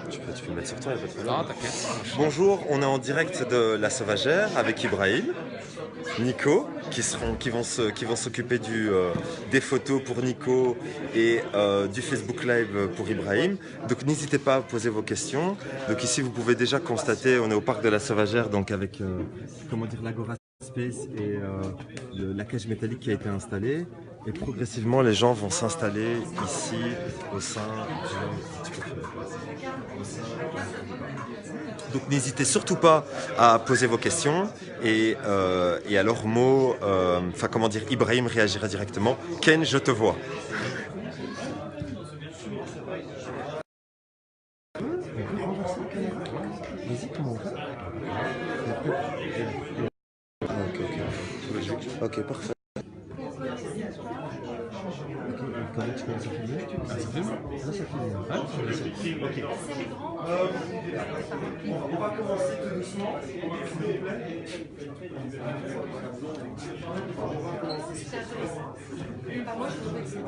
Tu peux le mettre sur toi, il n'y a pas de problème. Non, t'inquiète. Bonjour, on est en direct de la Sauvagère avec Ibrahim, Nico, qui vont s'occuper des photos pour Nico et du Facebook Live pour Ibrahim. Donc n'hésitez pas à poser vos questions. Donc ici vous pouvez déjà constater, on est au parc de la Sauvagère, donc avec l'Agora Space et la cage métallique qui a été installée. Et progressivement, les gens vont s'installer ici au sein Donc n'hésitez surtout pas à poser vos questions et alors Ibrahim réagira directement. Ken, je te vois. Ok, parfait. Comment tu commences à filmer? Ah, ça filme? Là, ça filme. Ouais, ok. On va commencer tout doucement, s'il vous plaît. Moi, je trouvais que c'était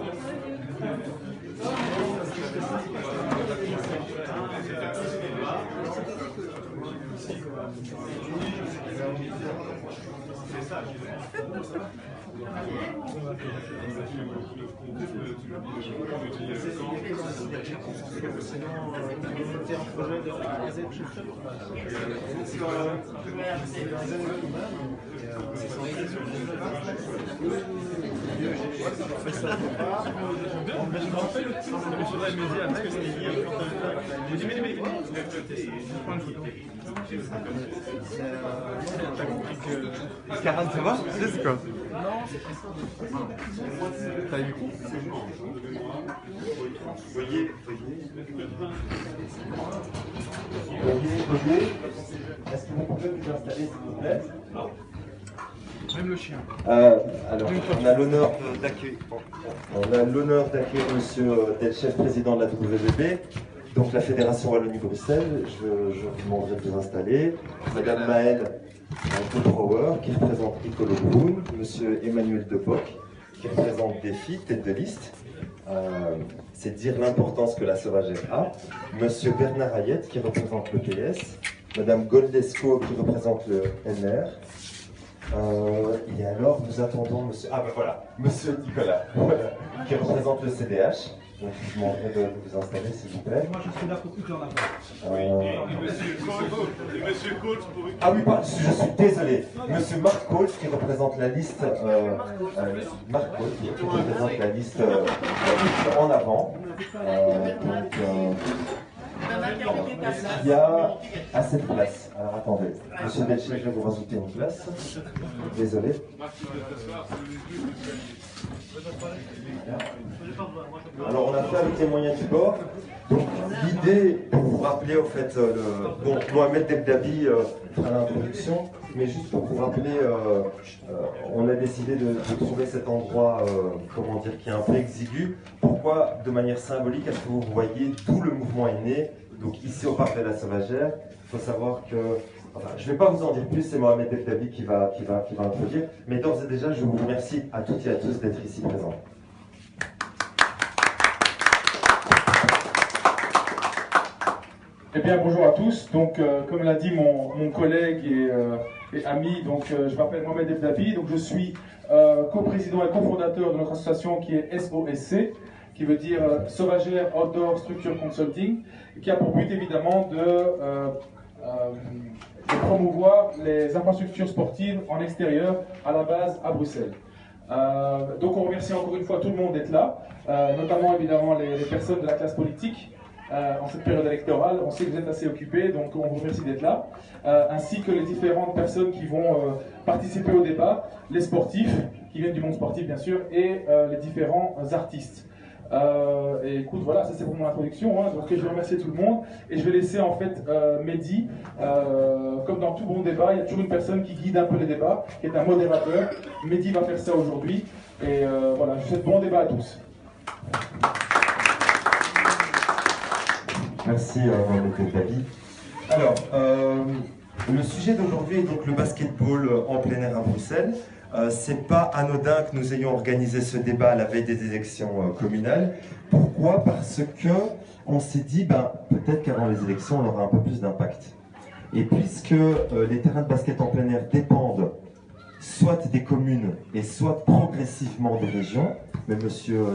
je me rappelle le titre, mais je voudrais me dire après que c'était lié quand je dis mais prends une photo. T'as compris que... Karan, ça va? C'est quoi? Non, c'est pas ça. T'as le micro? Voyez. Est-ce que vous pouvez vous installer, s'il vous plaît? Même le chien. Alors, on a l'honneur d'accueillir Monsieur Delchef, président de la WBB, donc la Fédération Wallonie-Bruxelles. Je vous demanderai de vous installer. Madame Maëlle Bauer, qui représente Icolo Brown. Monsieur Emmanuel Depoc, qui représente Défi, tête de liste. C'est dire l'importance que la Sauvagère a. Monsieur Bernard Hayet, qui représente le PS. Madame Goldesco, qui représente le NR. Et alors, nous attendons monsieur... Ah ben voilà, monsieur Nicolas, voilà, qui représente le CDH. Donc, je vous demanderai de vous installer, s'il vous plaît. Moi, je suis là pour tout en avant. Et monsieur Coates pour... Ah oui, pardon, je suis désolé. Monsieur Marc Coates, qui représente la liste... Marc Coates, qui représente la liste en avant. Il y a assez de place. Alors attendez, monsieur Delchef, je vais vous rajouter une place. Désolé. Alors on a fait avec les moyens du bord. Donc l'idée, pour vous rappeler au fait, Mohamed Debdabi fera l'introduction, mais juste pour vous rappeler, on a décidé de trouver cet endroit, qui est un peu exigu. Pourquoi, de manière symbolique, est-ce que vous voyez d'où le mouvement est né? Donc ici au parc de la Sauvagère, il faut savoir que, je ne vais pas vous en dire plus, c'est Mohamed Debdabi qui va introduire, mais d'ores et déjà, je vous remercie à toutes et à tous d'être ici présents. Eh bien, bonjour à tous. Donc, comme l'a dit mon collègue et ami, donc, je m'appelle Mohamed Debdabi. Donc, je suis coprésident et cofondateur de notre association qui est SOSC, qui veut dire Sauvagère Outdoor Structure Consulting, qui a pour but évidemment de promouvoir les infrastructures sportives en extérieur, à la base à Bruxelles. Donc, on remercie encore une fois tout le monde d'être là, notamment évidemment les personnes de la classe politique. En cette période électorale, on sait que vous êtes assez occupés, donc on vous remercie d'être là, ainsi que les différentes personnes qui vont participer au débat, les sportifs, qui viennent du monde sportif bien sûr, et les différents artistes. Et écoute, voilà, ça c'est pour mon introduction, hein, donc je vais remercier tout le monde, et je vais laisser en fait Mehdi, comme dans tout bon débat, il y a toujours une personne qui guide un peu les débats, qui est un modérateur. Mehdi va faire ça aujourd'hui, et voilà, je vous souhaite bon débat à tous. Merci Mohamed Debdabi. Alors, le sujet d'aujourd'hui est donc le basketball en plein air à Bruxelles. C'est pas anodin que nous ayons organisé ce débat à la veille des élections communales. Pourquoi? Parce que on s'est dit, peut-être qu'avant les élections, on aura un peu plus d'impact. Et puisque les terrains de basket en plein air dépendent soit des communes et soit progressivement des régions, mais monsieur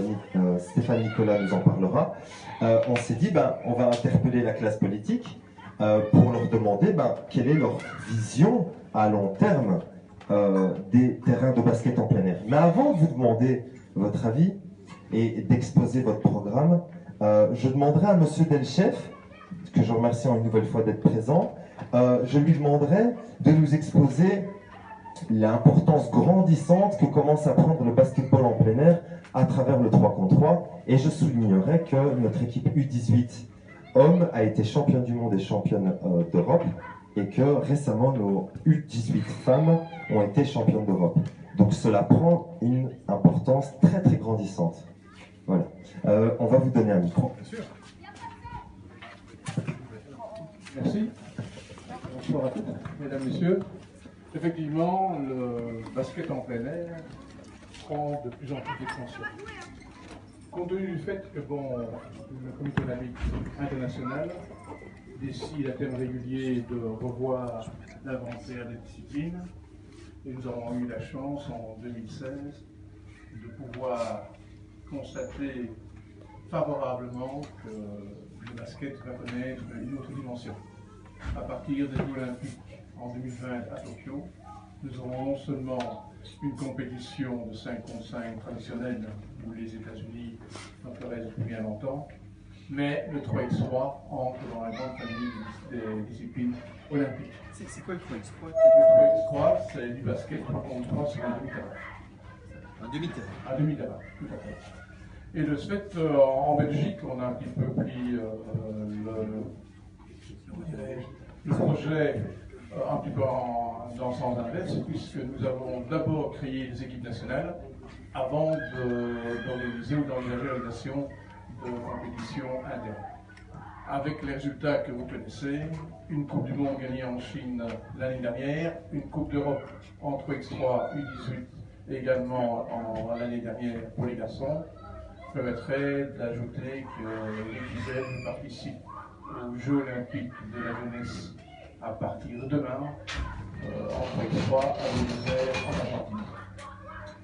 Stéphane Nicolas nous en parlera, on s'est dit, on va interpeller la classe politique pour leur demander quelle est leur vision à long terme des terrains de basket en plein air. Mais avant de vous demander votre avis et d'exposer votre programme, je demanderai à monsieur Delchef, que je remercie une nouvelle fois d'être présent, je lui demanderai de nous exposer l'importance grandissante que commence à prendre le basketball en plein air à travers le 3 contre 3. Et je soulignerai que notre équipe U18 hommes a été championne du monde et championne d'Europe, et que récemment nos U18 femmes ont été championnes d'Europe. Donc cela prend une importance très très grandissante. Voilà. On va vous donner un micro. Bien sûr. Merci. Bonsoir à toutes, mesdames, messieurs. Effectivement, le basket en plein air prend de plus en plus d'extension. Compte tenu du fait que le Comité olympique international décide à terme régulier de revoir l'inventaire des disciplines, et nous avons eu la chance en 2016 de pouvoir constater favorablement que le basket va connaître une autre dimension. À partir des Jeux olympiques en 2020 à Tokyo, nous aurons non seulement une compétition de 5 contre 5 traditionnelle où les États-Unis en feraient depuis bien longtemps, mais le 3x3 entre dans la grande famille des disciplines olympiques. C'est quoi le 3x3? Le 3x3, c'est du basket 3 contre 3 sur un demi-terrain. Un demi-terrain. Un demi-terrain, tout à fait. Et de ce fait, en Belgique, on a un petit peu pris le projet un petit peu dans le sens inverse, puisque nous avons d'abord créé des équipes nationales avant d'organiser ou d'envisager l'organisation de compétitions internes. Avec les résultats que vous connaissez, une Coupe du Monde gagnée en Chine l'année dernière, une Coupe d'Europe en 3x3 U18 également l'année dernière pour les garçons, permettrait d'ajouter que l'équipe belge participe aux Jeux olympiques de la jeunesse à partir de demain, en 3x3 à Buenos Aires en Argentine.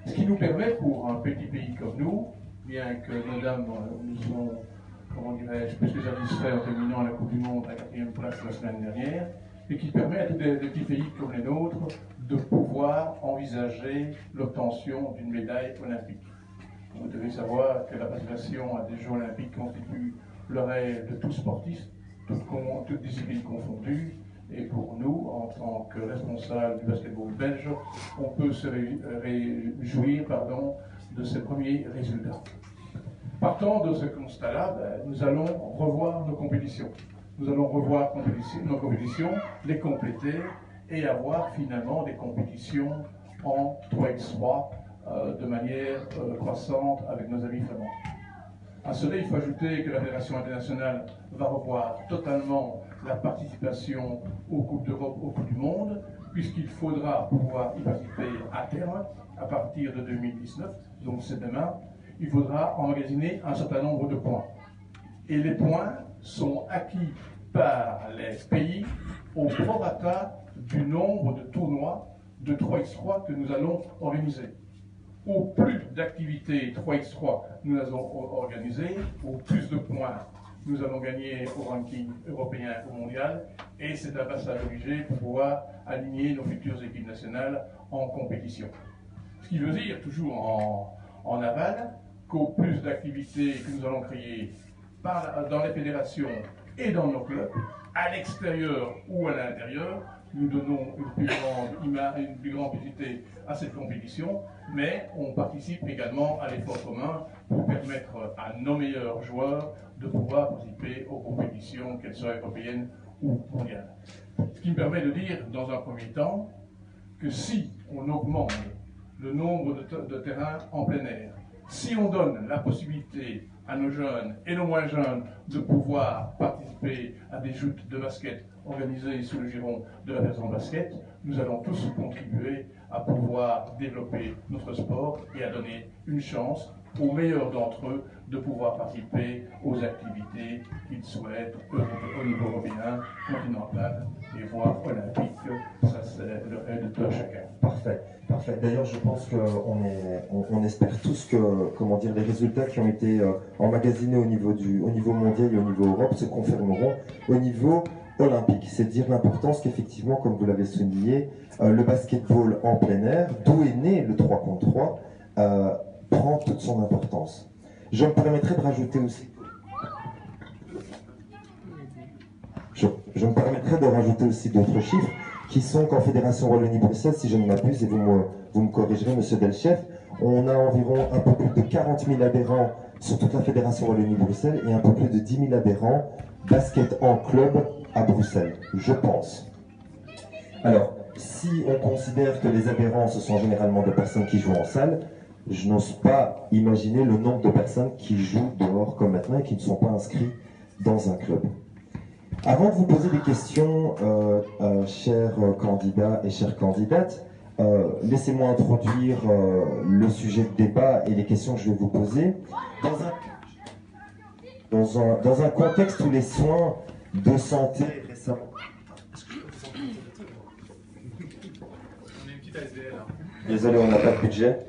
Ce qui nous permet pour un petit pays comme nous, bien que nos dames nous sont, comment dirais-je, plus que satisfaits en terminant la Coupe du Monde à la 4e place la semaine dernière, et qui permet à tous des petits pays comme les nôtres de pouvoir envisager l'obtention d'une médaille olympique. Vous devez savoir que la participation à des Jeux olympiques constitue le rêve de tout sportif, toutes disciplines confondues, et pour nous, en tant que responsables du basketball belge, on peut se réjouir de ces premiers résultats. Partant de ce constat-là, nous allons revoir nos compétitions. Nous allons revoir nos compétitions, les compléter et avoir finalement des compétitions en 3x3 de manière croissante avec nos amis flamands. À cela, il faut ajouter que la Fédération internationale va revoir totalement la participation aux Coupes d'Europe, aux Coupes du Monde, puisqu'il faudra pouvoir y participer à terme, à partir de 2019, donc c'est demain, il faudra emmagasiner un certain nombre de points. Et les points sont acquis par les pays au prorata du nombre de tournois de 3x3 que nous allons organiser. Au plus d'activités 3x3 nous allons organiser, au plus de points nous allons gagner au ranking européen ou mondial, et c'est un passage obligé pour pouvoir aligner nos futures équipes nationales en compétition. Ce qui veut dire, toujours en aval, qu'au plus d'activités que nous allons créer dans les fédérations et dans nos clubs, à l'extérieur ou à l'intérieur, nous donnons une plus grande utilité à cette compétition, mais on participe également à l'effort commun pour permettre à nos meilleurs joueurs de pouvoir participer aux compétitions, qu'elles soient européennes ou mondiales. Ce qui me permet de dire, dans un premier temps, que si on augmente le nombre de terrains en plein air, si on donne la possibilité à nos jeunes et nos moins jeunes de pouvoir participer à des joutes de basket organisées sous le giron de la Fédération de basket, nous allons tous contribuer à pouvoir développer notre sport et à donner une chance aux meilleurs d'entre eux de pouvoir participer aux activités qu'ils souhaitent au niveau européen, continental et voire olympique. Ça, c'est le rêve de chacun. Parfait, parfait. D'ailleurs, je pense qu'on espère tous que, comment dire, les résultats qui ont été emmagasinés au niveau mondial et au niveau Europe se confirmeront au niveau olympique. C'est dire l'importance qu'effectivement, comme vous l'avez souligné, le basketball en plein air, d'où est né le 3 contre 3, prend toute son importance. Je me permettrai de rajouter aussi... Je me permettrai de rajouter aussi d'autres chiffres qui sont qu'en Fédération Wallonie-Bruxelles, si je ne m'abuse, et vous me corrigerez, Monsieur Delchef, on a environ un peu plus de 40 000 adhérents sur toute la Fédération Wallonie-Bruxelles et un peu plus de 10 000 adhérents basket en club à Bruxelles, je pense. Alors, si on considère que les adhérents, ce sont généralement des personnes qui jouent en salle, je n'ose pas imaginer le nombre de personnes qui jouent dehors comme maintenant et qui ne sont pas inscrits dans un club. Avant de vous poser des questions, chers candidats et chères candidates, laissez-moi introduire le sujet de débat et les questions que je vais vous poser. Dans un contexte où les soins de santé récemment... On est une petite ASBL. Désolé, on n'a pas de budget.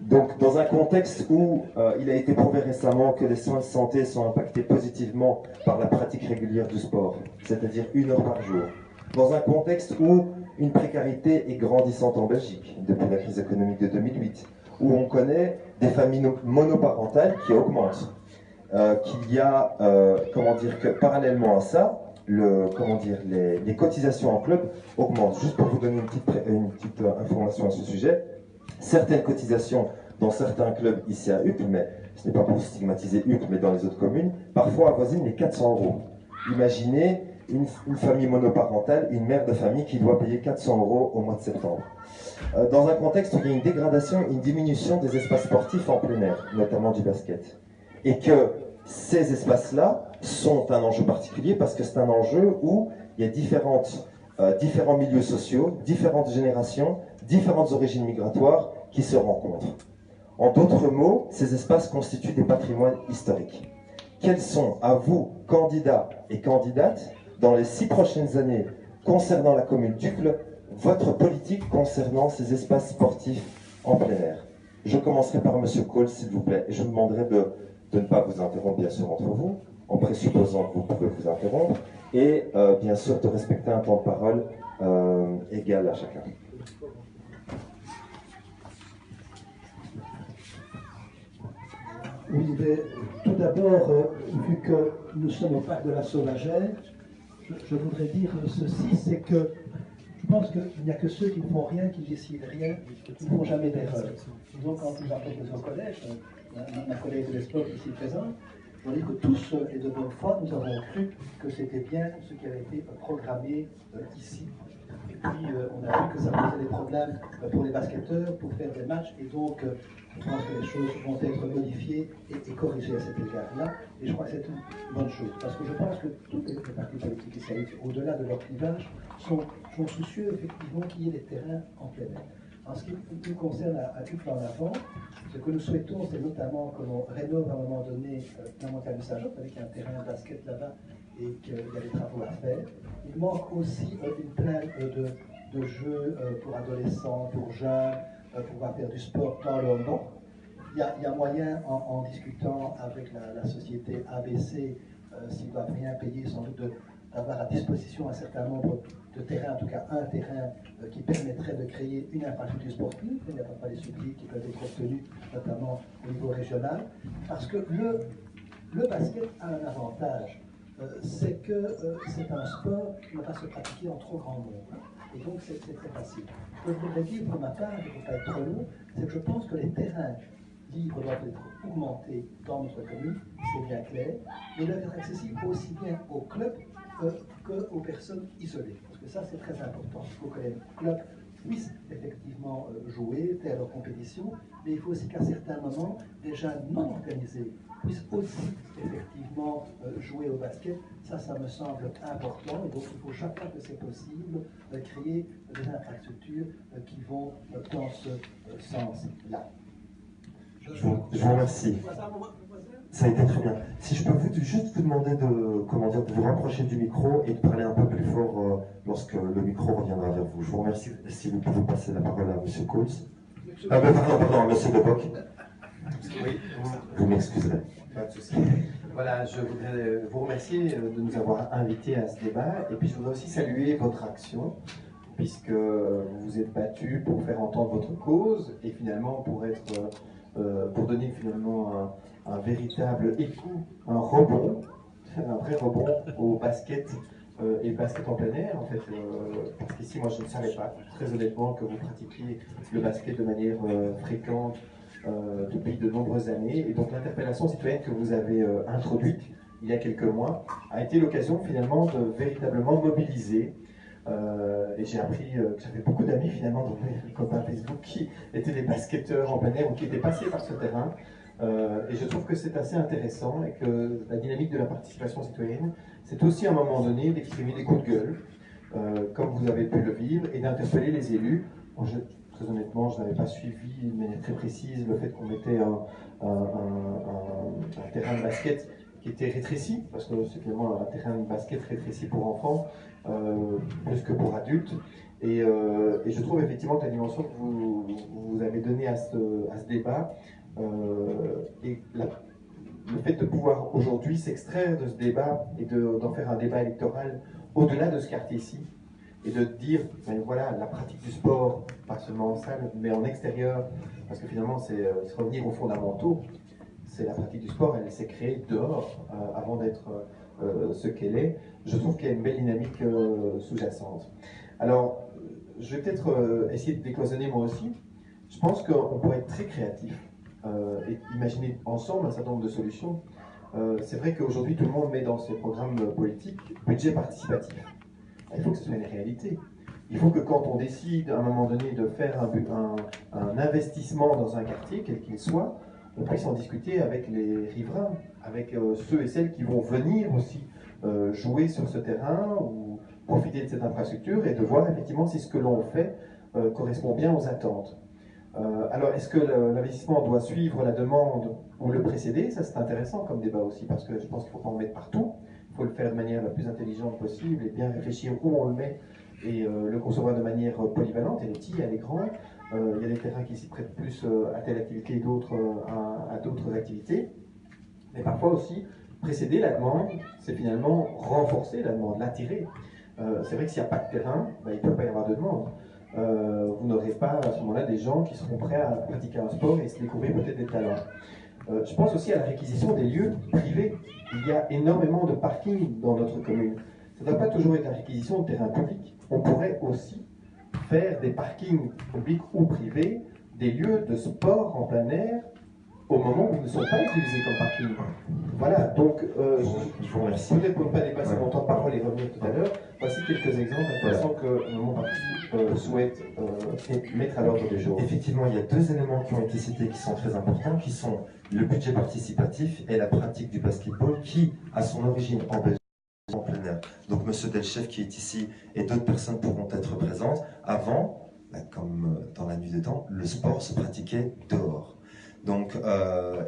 Donc, dans un contexte où il a été prouvé récemment que les soins de santé sont impactés positivement par la pratique régulière du sport, c'est-à-dire 1 heure par jour, dans un contexte où une précarité est grandissante en Belgique depuis la crise économique de 2008, où on connaît des familles monoparentales qui augmentent, qu'il y a, comment dire, que parallèlement à ça, les cotisations en club augmentent. Juste pour vous donner une petite information à ce sujet, certaines cotisations dans certains clubs ici à Uccle, mais ce n'est pas pour stigmatiser Uccle, mais dans les autres communes, parfois avoisinent les 400 €. Imaginez une famille monoparentale, une mère de famille qui doit payer 400 € au mois de septembre. Dans un contexte où il y a une dégradation, une diminution des espaces sportifs en plein air, notamment du basket, et que ces espaces-là sont un enjeu particulier parce que c'est un enjeu où il y a différents milieux sociaux, différentes générations, différentes origines migratoires qui se rencontrent. En d'autres mots, ces espaces constituent des patrimoines historiques. Quels sont, à vous, candidats et candidates, dans les 6 prochaines années, concernant la commune d'Uccle, votre politique concernant ces espaces sportifs en plein air? Je commencerai par M. Cole, s'il vous plaît, et je vous demanderai de ne pas vous interrompre, bien sûr, entre vous, en présupposant que vous pouvez vous interrompre, et bien sûr de respecter un temps de parole égal à chacun. Oui, mais tout d'abord, vu que nous sommes au parc de la Sauvagère, je voudrais dire ceci, c'est que je pense qu'il n'y a que ceux qui ne font rien, qui ne décident rien, qui ne font jamais d'erreur. Disons, quand nous avons au collège, ma collègue de sport ici présente, on dit que tous et de bonne foi, nous avons cru que c'était bien ce qui avait été programmé ici. Et puis, on a vu que ça posait des problèmes pour les basketteurs, pour faire des matchs, et donc, je pense que les choses vont être modifiées et corrigées à cet égard-là, et je crois que c'est une bonne chose, parce que je pense que toutes les partis politiques ici, au-delà de leur clivage, sont soucieux, effectivement, qu'il y ait des terrains en plein air. En ce qui nous concerne à Uccle en avant, ce que nous souhaitons, c'est notamment que l'on rénove à un moment donné la montagne de Saint-Jean, avec un terrain de basket là-bas, et qu'il y a des travaux à faire. Il manque aussi une plaine de jeux pour adolescents, pour jeunes, pour pouvoir faire du sport dans le monde. Il y a moyen, en discutant avec la société ABC, s'ils ne doivent rien payer, sans doute d'avoir à disposition un certain nombre de terrains, en tout cas un terrain qui permettrait de créer une infrastructure sportive. Il n'y a pas les subsides qui peuvent être obtenus, notamment au niveau régional, parce que le basket a un avantage, c'est que c'est un sport qui ne va pas se pratiquer en trop grand nombre. Et donc c'est très facile. Ce que je voudrais dire pour ma part, il ne faut pas être trop long, c'est que je pense que les terrains libres doivent être augmentés dans notre commune, c'est bien clair, mais ils doivent être accessibles aussi bien aux clubs qu'aux personnes isolées. Parce que ça, c'est très important. Il faut que les clubs puissent effectivement effectivement jouer, faire leur compétition, mais il faut aussi qu'à certains moments, des jeunes non organisés puissent aussi effectivement jouer au basket. Ça me semble important, et donc il faut chaque fois que c'est possible créer des infrastructures qui vont dans ce sens-là. Je vous remercie. Ça a été très bien. Si je peux juste vous demander de vous rapprocher du micro et de parler un peu plus fort lorsque le micro reviendra vers vous. Je vous remercie. Si vous pouvez passer la parole à M. Coles. Pardon, à M. Deboc. Oui. Vous m'excuserez. Pas de souci. Voilà, je voudrais vous remercier de nous avoir invités à ce débat, et puis je voudrais aussi saluer votre action, puisque vous vous êtes battu pour faire entendre votre cause et finalement pour donner finalement un véritable écho, un rebond, un vrai rebond au basket et le basket en plein air en fait, parce qu'ici moi je ne savais pas très honnêtement que vous pratiquiez le basket de manière fréquente depuis de nombreuses années, et donc l'interpellation citoyenne que vous avez introduite il y a quelques mois a été l'occasion finalement de véritablement mobiliser. Et j'ai appris que j'avais beaucoup d'amis finalement dans mes copains Facebook qui étaient des basketteurs en plein air ou qui étaient passés par ce terrain. Et je trouve que c'est assez intéressant, et que la dynamique de la participation citoyenne, c'est aussi à un moment donné d'exprimer des coups de gueule, comme vous avez pu le vivre, et d'interpeller les élus. Moi, très honnêtement, je n'avais pas suivi de manière très précise le fait qu'on mettait un terrain de basket qui était rétréci, parce que c'est clairement un terrain de basket rétréci pour enfants, plus que pour adultes. Et je trouve effectivement que la dimension que vous avez donnée à ce débat, et le fait de pouvoir aujourd'hui s'extraire de ce débat et d'en faire un débat électoral au-delà de ce quartier-ci, et de dire, ben voilà, la pratique du sport, pas seulement en salle, mais en extérieur, parce que finalement c'est revenir aux fondamentaux. C'est la pratique du sport, elle s'est créée dehors avant d'être ce qu'elle est. Je trouve qu'il y a une belle dynamique sous-jacente. Alors, je vais peut-être essayer de décloisonner moi aussi. Je pense qu'on pourrait être très créatif et imaginer ensemble un certain nombre de solutions. C'est vrai qu'aujourd'hui, tout le monde met dans ses programmes politiques budget participatif. Il faut que ce soit une réalité. Il faut que quand on décide à un moment donné de faire un investissement dans un quartier, quel qu'il soit, on puisse en discuter avec les riverains, avec ceux et celles qui vont venir aussi jouer sur ce terrain ou profiter de cette infrastructure, et de voir effectivement si ce que l'on fait correspond bien aux attentes. Alors, est-ce que l'investissement doit suivre la demande ou le précéder? Ça, c'est intéressant comme débat aussi, parce que je pense qu'il ne faut pas en mettre partout. Il faut le faire de manière la plus intelligente possible et bien réfléchir où on le met, et le concevoir de manière polyvalente. Elle est petite, elle est grande. Il y a des terrains qui s'y prêtent plus à telle activité et d'autres à d'autres activités. Mais parfois aussi, précéder la demande, c'est finalement renforcer la demande, l'attirer. C'est vrai que s'il n'y a pas de terrain, ben, il ne peut pas y avoir de demande. Vous n'aurez pas à ce moment-là des gens qui seront prêts à pratiquer un sport et se découvrir peut-être des talents. Je pense aussi à la réquisition des lieux privés. Il y a énormément de parkings dans notre commune. Ça ne doit pas toujours être la réquisition de terrains publics. On pourrait aussi faire des parkings publics ou privés, des lieux de sport en plein air, au moment où ils ne sont pas utilisés comme parking. Voilà, donc je vous remercie. Peut-être pour ne pas dépasser mon temps de parole et revenir tout à l'heure, voici quelques exemples intéressants que mon parti souhaite mettre à l'ordre du jour. Effectivement, il y a deux éléments qui ont été cités qui sont très importants, qui sont le budget participatif et la pratique du basketball, qui a son origine en Belgique, en plein air. Donc M. Delchef qui est ici et d'autres personnes pourront être présentes. Avant, comme dans la nuit des temps, le sport se pratiquait dehors. Donc,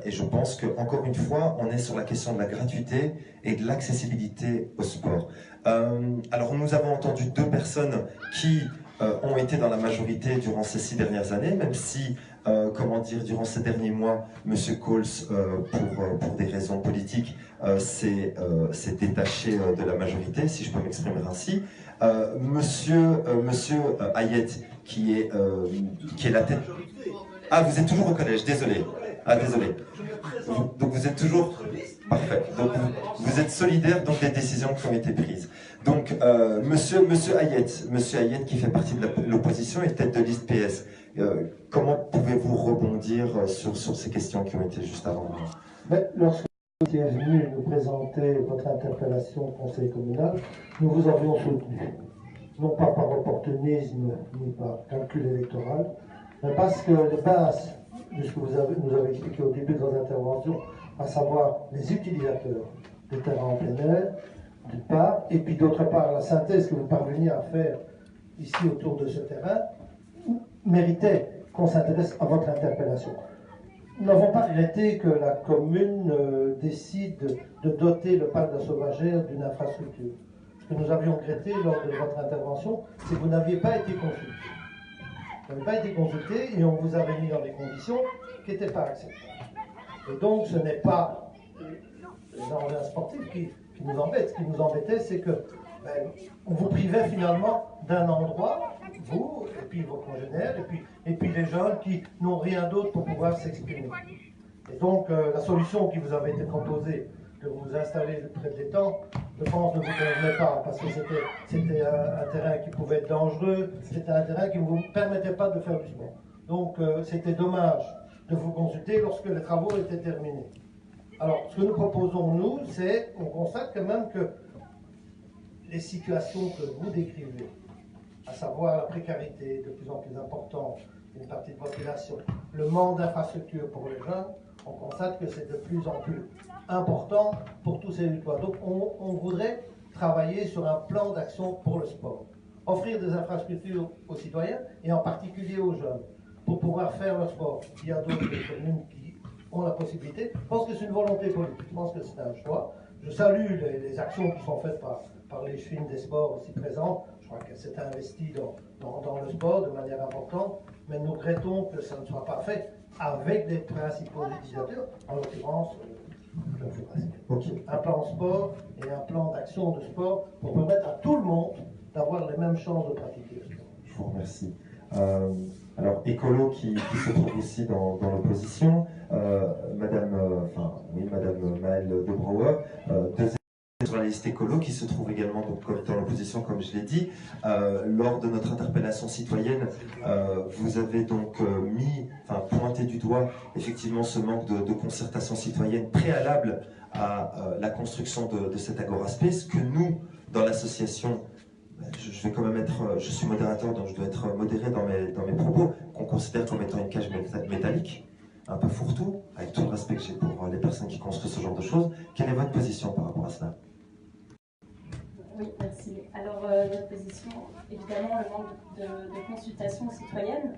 et je pense que encore une fois, on est sur la question de la gratuité et de l'accessibilité au sport. Alors, nous avons entendu deux personnes qui ont été dans la majorité durant ces 6 dernières années, même si, comment dire, durant ces derniers mois, M. Coles, pour des raisons politiques, s'est détaché de la majorité, si je peux m'exprimer ainsi. Monsieur Hayet, qui est la tête... Ah, vous êtes toujours au collège, désolé. Ah, désolé. Donc vous êtes toujours... Parfait. Donc vous êtes solidaire donc, des décisions qui ont été prises. Donc, monsieur Hayet qui fait partie de l'opposition et tête de liste PS, comment pouvez-vous rebondir sur ces questions qui ont été juste avant moi? Lorsque vous étiez venu nous présenter votre interpellation au Conseil communal, nous vous avions soutenu. non pas par opportunisme ni par calcul électoral, mais parce que les bases de ce que nous avez expliqué au début de votre intervention, à savoir les utilisateurs des terrains en plein air, d'une part, et puis d'autre part, la synthèse que vous parveniez à faire ici autour de ce terrain, méritait qu'on s'intéresse à votre interpellation. Nous n'avons pas regretté que la commune décide de doter le parc de la Sauvagère d'une infrastructure. Ce que nous avions regretté lors de votre intervention, c'est que vous n'aviez pas été consulté. Vous n'avez pas été consulté et on vous avait mis dans des conditions qui n'étaient pas acceptables. Et donc ce n'est pas l'engin sportif qui nous embête. Ce qui nous embêtait, c'est que on vous privait finalement d'un endroit, vous, et puis vos congénères, et puis les jeunes qui n'ont rien d'autre pour pouvoir s'exprimer. Et donc la solution qui vous avait été proposée de vous installer près de l'étang, je pense, ne vous convenait pas, parce que c'était un terrain qui pouvait être dangereux, c'était un terrain qui ne vous permettait pas de faire du sport. Donc c'était dommage de vous consulter lorsque les travaux étaient terminés. Alors, ce que nous proposons, nous, c'est, on constate quand même que les situations que vous décrivez, à savoir la précarité de plus en plus importante d'une partie de la population, le manque d'infrastructures pour les jeunes, on constate que c'est de plus en plus important pour tous ces territoires. Donc on voudrait travailler sur un plan d'action pour le sport. Offrir des infrastructures aux citoyens et en particulier aux jeunes pour pouvoir faire leur sport. Il y a d'autres communes qui ont la possibilité. Je pense que c'est une volonté politique, je pense que c'est un choix. Je salue les actions qui sont faites par les chefs des sports aussi présents. Je crois que c'est investi dans le sport de manière importante, mais nous regrettons que ça ne soit pas fait avec les principaux utilisateurs, en l'occurrence le basket. Un plan sport et un plan d'action de sport pour permettre à tout le monde d'avoir les mêmes chances de pratiquer le sport. Je vous remercie. Alors, écolo qui se trouve aussi dans l'opposition, Madame Maëlle de Brouwer, deuxième journaliste écolo qui se trouve également donc, dans l'opposition, comme je l'ai dit. Lors de notre interpellation citoyenne, vous avez donc pointé du doigt effectivement ce manque de concertation citoyenne préalable à la construction de cet Agora Space que nous, dans l'association, je vais quand même je suis modérateur, donc je dois être modéré dans mes propos, qu'on considère comme étant une cage métallique, un peu fourre-tout, avec tout le respect que j'ai pour les personnes qui construisent ce genre de choses. Quelle est votre position par rapport à cela? Oui, merci. Alors, notre position, évidemment, le manque de consultation citoyenne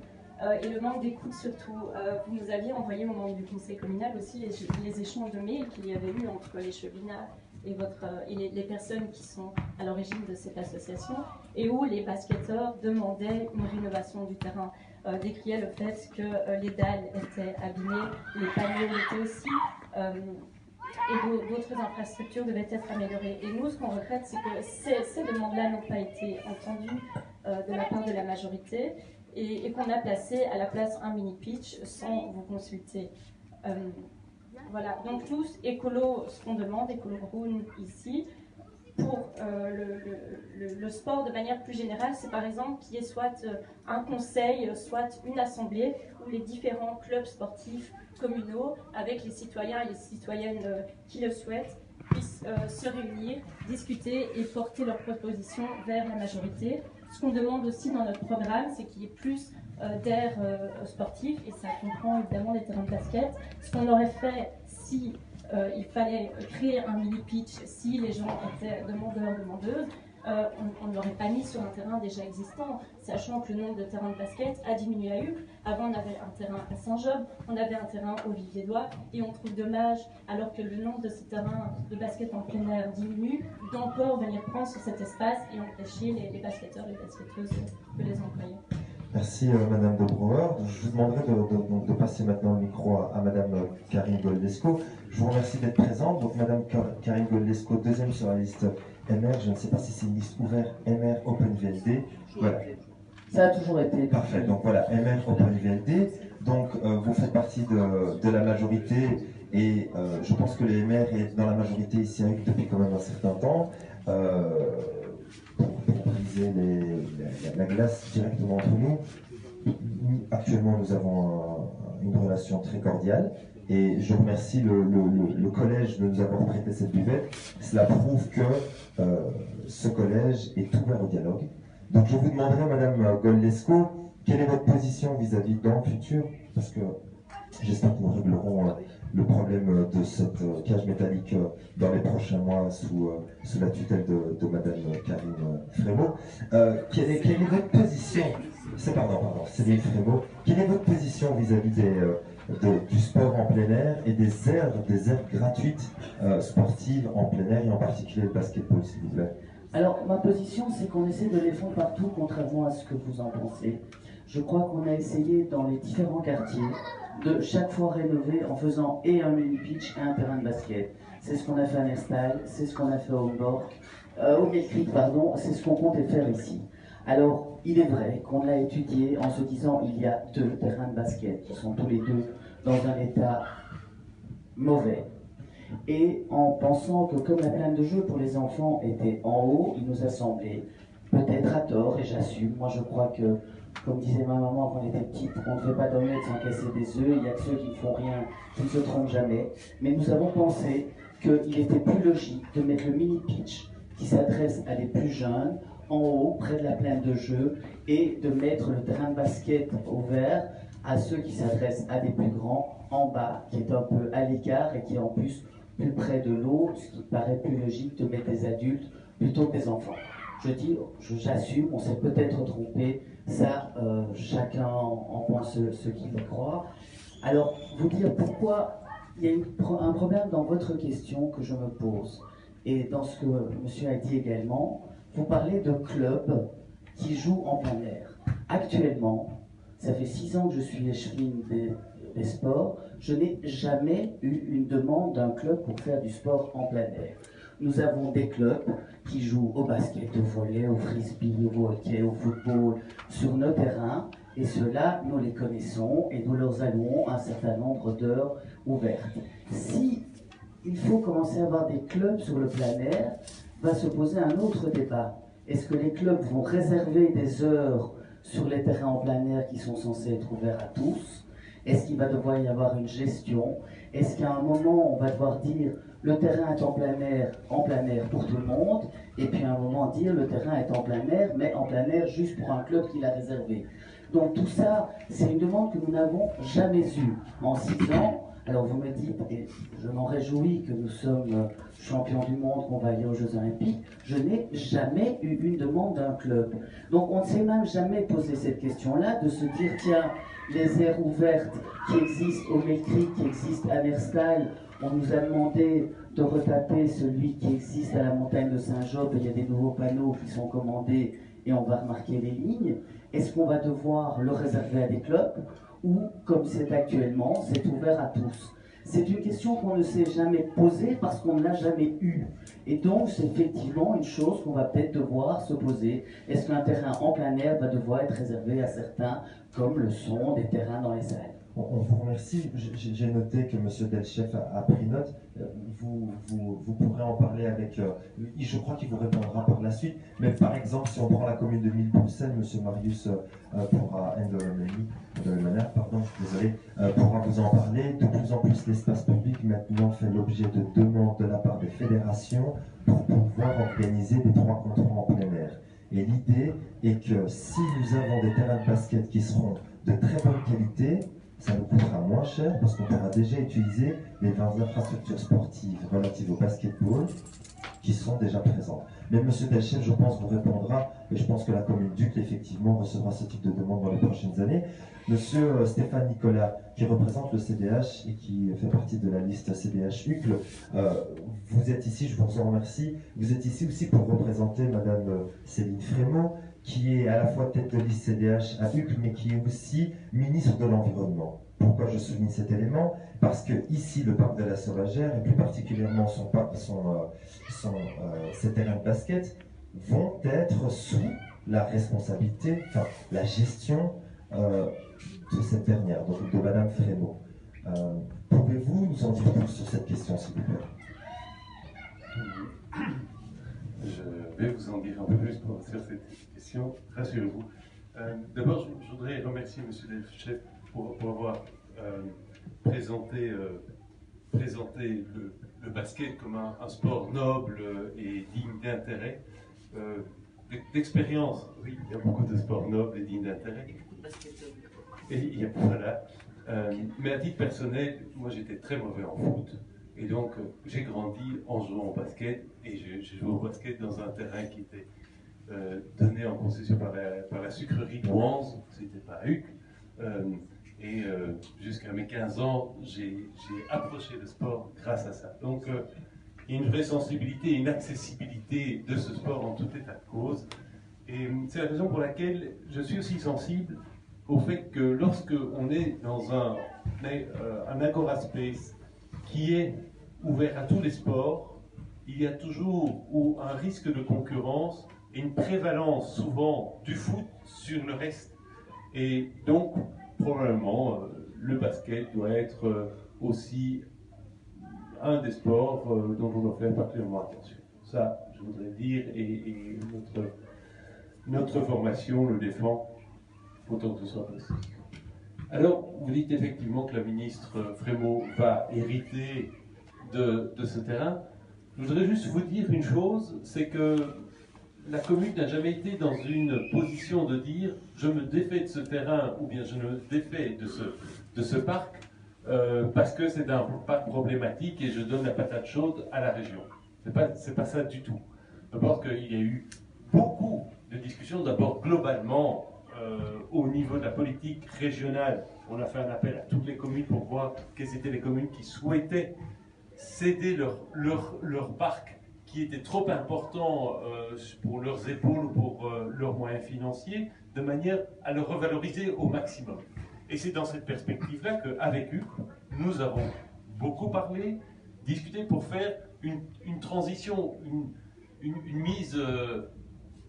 et le manque d'écoute surtout. Vous nous aviez envoyé au moment du conseil communal aussi les échanges de mails qu'il y avait eu entre les chevillards et les personnes qui sont à l'origine de cette association, et où les basketteurs demandaient une rénovation du terrain, décriaient le fait que les dalles étaient abîmées, les panneaux étaient aussi, et d'autres infrastructures devaient être améliorées. Et nous, ce qu'on regrette, c'est que ces demandes-là n'ont pas été entendues de la part de la majorité, et qu'on a placé à la place un mini-pitch sans vous consulter. Voilà, donc tous, écolo, ce qu'on demande, écolo Groen ici, pour le sport de manière plus générale, c'est par exemple qu'il y ait soit un conseil, soit une assemblée où les différents clubs sportifs communaux, avec les citoyens et les citoyennes qui le souhaitent, puissent se réunir, discuter et porter leurs propositions vers la majorité. Ce qu'on demande aussi dans notre programme, c'est qu'il y ait plus d'air sportif, et ça comprend évidemment les terrains de basket. Ce qu'on aurait fait si il fallait créer un mini-pitch, si les gens étaient demandeuses, on ne l'aurait pas mis sur un terrain déjà existant, sachant que le nombre de terrains de basket a diminué à Uccle. Avant, on avait un terrain à Saint-Job, on avait un terrain au Vivier-d'Oie, et on trouve dommage, alors que le nombre de ces terrains de basket en plein air diminue, d'encore venir prendre sur cet espace et empêcher les basketteurs, les basketteuses de les employer. Merci Madame de Brouwer. Je vous demanderai de passer maintenant le micro à Madame Karine Goldesco. Je vous remercie d'être présente. Donc Madame Karine Goldesco, deuxième sur la liste MR. Je ne sais pas si c'est une liste ouverte, MR Open VLD. Voilà. Ça a toujours été. Parfait. Donc voilà, MR Open VLD. Donc vous faites partie de la majorité, et je pense que les MR est dans la majorité ici depuis quand même un certain temps. Pour briser la glace directement entre nous. Actuellement, nous avons une relation très cordiale, et je remercie le collège de nous avoir prêté cette buvette. Cela prouve que ce collège est ouvert au dialogue. Donc je vous demanderai, Madame Gollesco, quelle est votre position vis-à-vis dans le futur, parce que j'espère que nous réglerons le problème de cette cage métallique dans les prochains mois sous la tutelle de Madame Karine Frémaux. Quelle est votre position? Céline Frémaux. Quelle est votre position vis-à-vis du sport en plein air et des aires gratuites sportives en plein air et en particulier le basketball, s'il vous plaît? Alors, ma position, c'est qu'on essaie de les fondre partout, contrairement à ce que vous en pensez. Je crois qu'on a essayé dans les différents quartiers de chaque fois rénover en faisant et un mini-pitch et un terrain de basket. C'est ce qu'on a fait à Nestal, c'est ce qu'on a fait au Mill Creek, c'est ce qu'on comptait faire ici. Alors, il est vrai qu'on l'a étudié en se disant il y a 2 terrains de basket qui sont tous les deux dans un état mauvais. Et en pensant que comme la plaine de jeu pour les enfants était en haut, il nous a semblé, peut-être à tort, et j'assume, moi je crois que, comme disait ma maman quand on était petite, on ne fait pas d'omelette sans casser des œufs, il y a que ceux qui ne font rien, qui ne se trompent jamais. Mais nous avons pensé qu'il était plus logique de mettre le mini-pitch qui s'adresse à des plus jeunes, en haut, près de la plaine de jeu, et de mettre le terrain de basket ouvert à ceux qui s'adressent à des plus grands, en bas, qui est un peu à l'écart et qui est en plus plus près de l'eau, ce qui paraît plus logique de mettre des adultes plutôt que des enfants. J'assume, on s'est peut-être trompé, ça, chacun en pense ce qu'il croit. Alors, vous dire pourquoi il y a un problème dans votre question que je me pose, et dans ce que monsieur a dit également, vous parlez de clubs qui jouent en plein air. Actuellement, ça fait 6 ans que je suis échevine des sports, je n'ai jamais eu une demande d'un club pour faire du sport en plein air. Nous avons des clubs qui jouent au basket, au volley, au frisbee, au hockey, au football, sur nos terrains, et ceux-là, nous les connaissons et nous leur allouons un certain nombre d'heures ouvertes. Si il faut commencer à avoir des clubs sur le plein air, va se poser un autre débat. Est-ce que les clubs vont réserver des heures sur les terrains en plein air qui sont censés être ouverts à tous? Est-ce qu'il va devoir y avoir une gestion? Est-ce qu'à un moment, on va devoir dire le terrain est en plein air pour tout le monde, et puis à un moment dire le terrain est en plein air, mais en plein air juste pour un club qui l'a réservé? Donc tout ça, c'est une demande que nous n'avons jamais eue en 6 ans. Alors vous me dites, et je m'en réjouis que nous sommes champions du monde, qu'on va aller aux Jeux Olympiques, je n'ai jamais eu une demande d'un club. Donc on ne s'est même jamais posé cette question-là, de se dire, tiens, les aires ouvertes qui existent au Mill Creek, qui existent à Nerstal, on nous a demandé de retaper celui qui existe à la montagne de Saint-Job, et il y a des nouveaux panneaux qui sont commandés et on va remarquer les lignes. Est-ce qu'on va devoir le réserver à des clubs ou, comme c'est actuellement, c'est ouvert à tous? C'est une question qu'on ne s'est jamais posée parce qu'on ne l'a jamais eue. Et donc, c'est effectivement une chose qu'on va peut-être devoir se poser. Est-ce qu'un terrain en plein air va devoir être réservé à certains, comme le sont des terrains dans les salles? On vous remercie. J'ai noté que M. Delchef a pris note. Vous pourrez en parler avec... je crois qu'il vous répondra par la suite. Mais par exemple, si on prend la commune de Mille-Bruxelles, M. Marius pourra pourra vous en parler. De plus en plus, l'espace public maintenant fait l'objet de demandes de la part des fédérations pour pouvoir organiser des 3 contre 3 en plein air. Et l'idée est que si nous avons des terrains de basket qui seront de très bonne qualité, ça nous coûtera moins cher parce qu'on pourra déjà utiliser les 20 infrastructures sportives relatives au basketball qui sont déjà présentes. Mais M. Delchef, je pense, vous répondra, et je pense que la commune d'Uccle, effectivement, recevra ce type de demande dans les prochaines années. M. Stéphane Nicolas, qui représente le CDH et qui fait partie de la liste CDH Uccle, vous êtes ici, je vous en remercie, vous êtes ici aussi pour représenter Mme Céline Frémaux, qui est à la fois tête de liste CDH à Uccle, mais qui est aussi ministre de l'Environnement. Pourquoi je souligne cet élément? Parce que ici, le parc de la Sauvagère, et plus particulièrement ses terrains de basket, vont être sous la responsabilité, enfin la gestion de cette dernière, donc de Mme Frémaux. Pouvez-vous nous en dire plus sur cette question, s'il vous plaît? Je vais vous en dire un peu plus sur cette question, rassurez-vous. D'abord, je voudrais remercier M. Delchef pour avoir présenté le basket comme un sport noble et digne d'intérêt. d'expérience, oui, il y a beaucoup de sports nobles et dignes d'intérêt. Et il y a, voilà. Mais à titre personnel, moi j'étais très mauvais en foot. Et donc j'ai grandi en jouant au basket. Et j'ai joué au basket dans un terrain qui était donné en concession par la sucrerie de Wanze, c'était pas Huc. Jusqu'à mes 15 ans, j'ai approché le sport grâce à ça. Donc il y a une vraie sensibilité, une accessibilité de ce sport en tout état de cause. Et c'est la raison pour laquelle je suis aussi sensible au fait que lorsque on est dans un agora space qui est ouvert à tous les sports, il y a toujours un risque de concurrence et une prévalence souvent du foot sur le reste. Et donc, probablement, le basket doit être aussi un des sports dont on doit faire particulièrement attention. Ça, je voudrais dire, et notre formation le défend autant que ce soit possible. Alors, vous dites effectivement que la ministre Frémaux va hériter de ce terrain. Je voudrais juste vous dire une chose, c'est que la commune n'a jamais été dans une position de dire je me défais de ce terrain ou bien je me défais de ce parc parce que c'est un parc problématique et je donne la patate chaude à la région. C'est pas ça du tout. D'abord qu'il y a eu beaucoup de discussions, d'abord globalement au niveau de la politique régionale. On a fait un appel à toutes les communes pour voir quelles étaient les communes qui souhaitaient céder leur parc qui était trop important pour leurs épaules ou pour leurs moyens financiers, de manière à le revaloriser au maximum. Et c'est dans cette perspective-là qu'avec Huc, nous avons beaucoup parlé, discuté pour faire une transition, une mise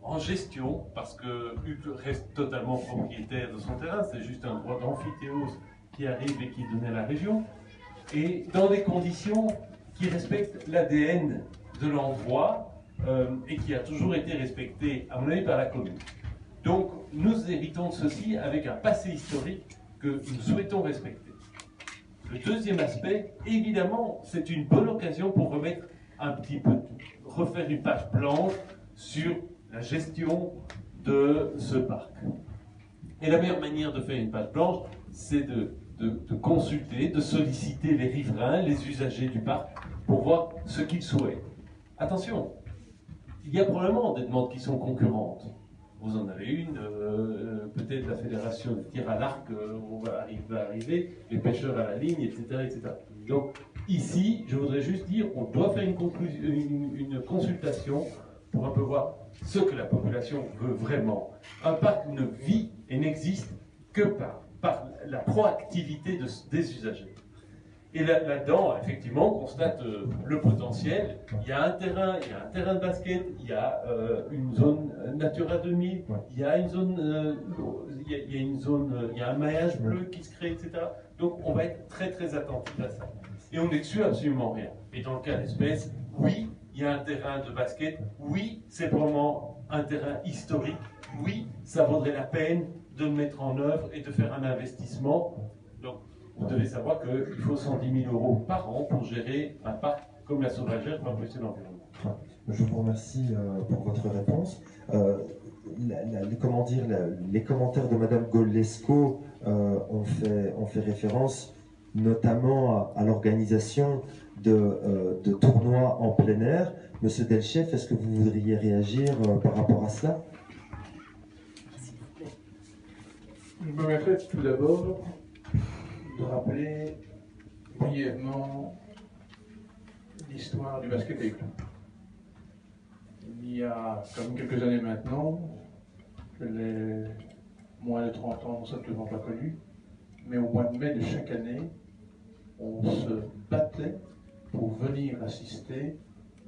en gestion, parce que Huc reste totalement propriétaire de son terrain, c'est juste un droit d'amphithéose qui arrive et qui est donné à la région, et dans des conditions qui respectent l'ADN de l'endroit et qui a toujours été respecté, à mon avis, par la commune. Donc, nous héritons de ceci avec un passé historique que nous souhaitons respecter. Le deuxième aspect, évidemment, c'est une bonne occasion pour remettre un petit peu, refaire une page blanche sur la gestion de ce parc. Et la meilleure manière de faire une page blanche, c'est de consulter, de solliciter les riverains, les usagers du parc, pour voir ce qu'ils souhaitent. Attention, il y a probablement des demandes qui sont concurrentes. Vous en avez une, peut-être la fédération de tir à l'arc, on va arriver, les pêcheurs à la ligne, etc., etc. Donc ici, je voudrais juste dire, on doit faire une consultation pour un peu voir ce que la population veut vraiment. Un parc ne vit et n'existe que par la proactivité des usagers. Et là-dedans, effectivement, on constate le potentiel. Il y a un terrain de basket, il y a une zone Natura 2000, il y a une zone, il y a un maillage bleu qui se crée, etc. Donc, on va être très très attentif à ça. Et on n'exclut absolument rien. Et dans le cas d'espèce, oui, il y a un terrain de basket, oui, c'est vraiment un terrain historique, oui, ça vaudrait la peine de le mettre en œuvre et de faire un investissement. Donc, vous devez savoir qu'il faut 110 000 € par an pour gérer un parc comme la Sauvagère pour protéger l'environnement. Je vous remercie pour votre réponse. Les commentaires de Madame Gollesco ont fait référence notamment à l'organisation de tournois en plein air. Monsieur Delchef, est-ce que vous voudriez réagir par rapport à cela? Je me mettrai tout d'abord de rappeler brièvement l'histoire du basket à Huc. Il y a comme quelques années maintenant, les moins de 30 ans n'ont simplement pas connu, mais au mois de mai de chaque année, on se battait pour venir assister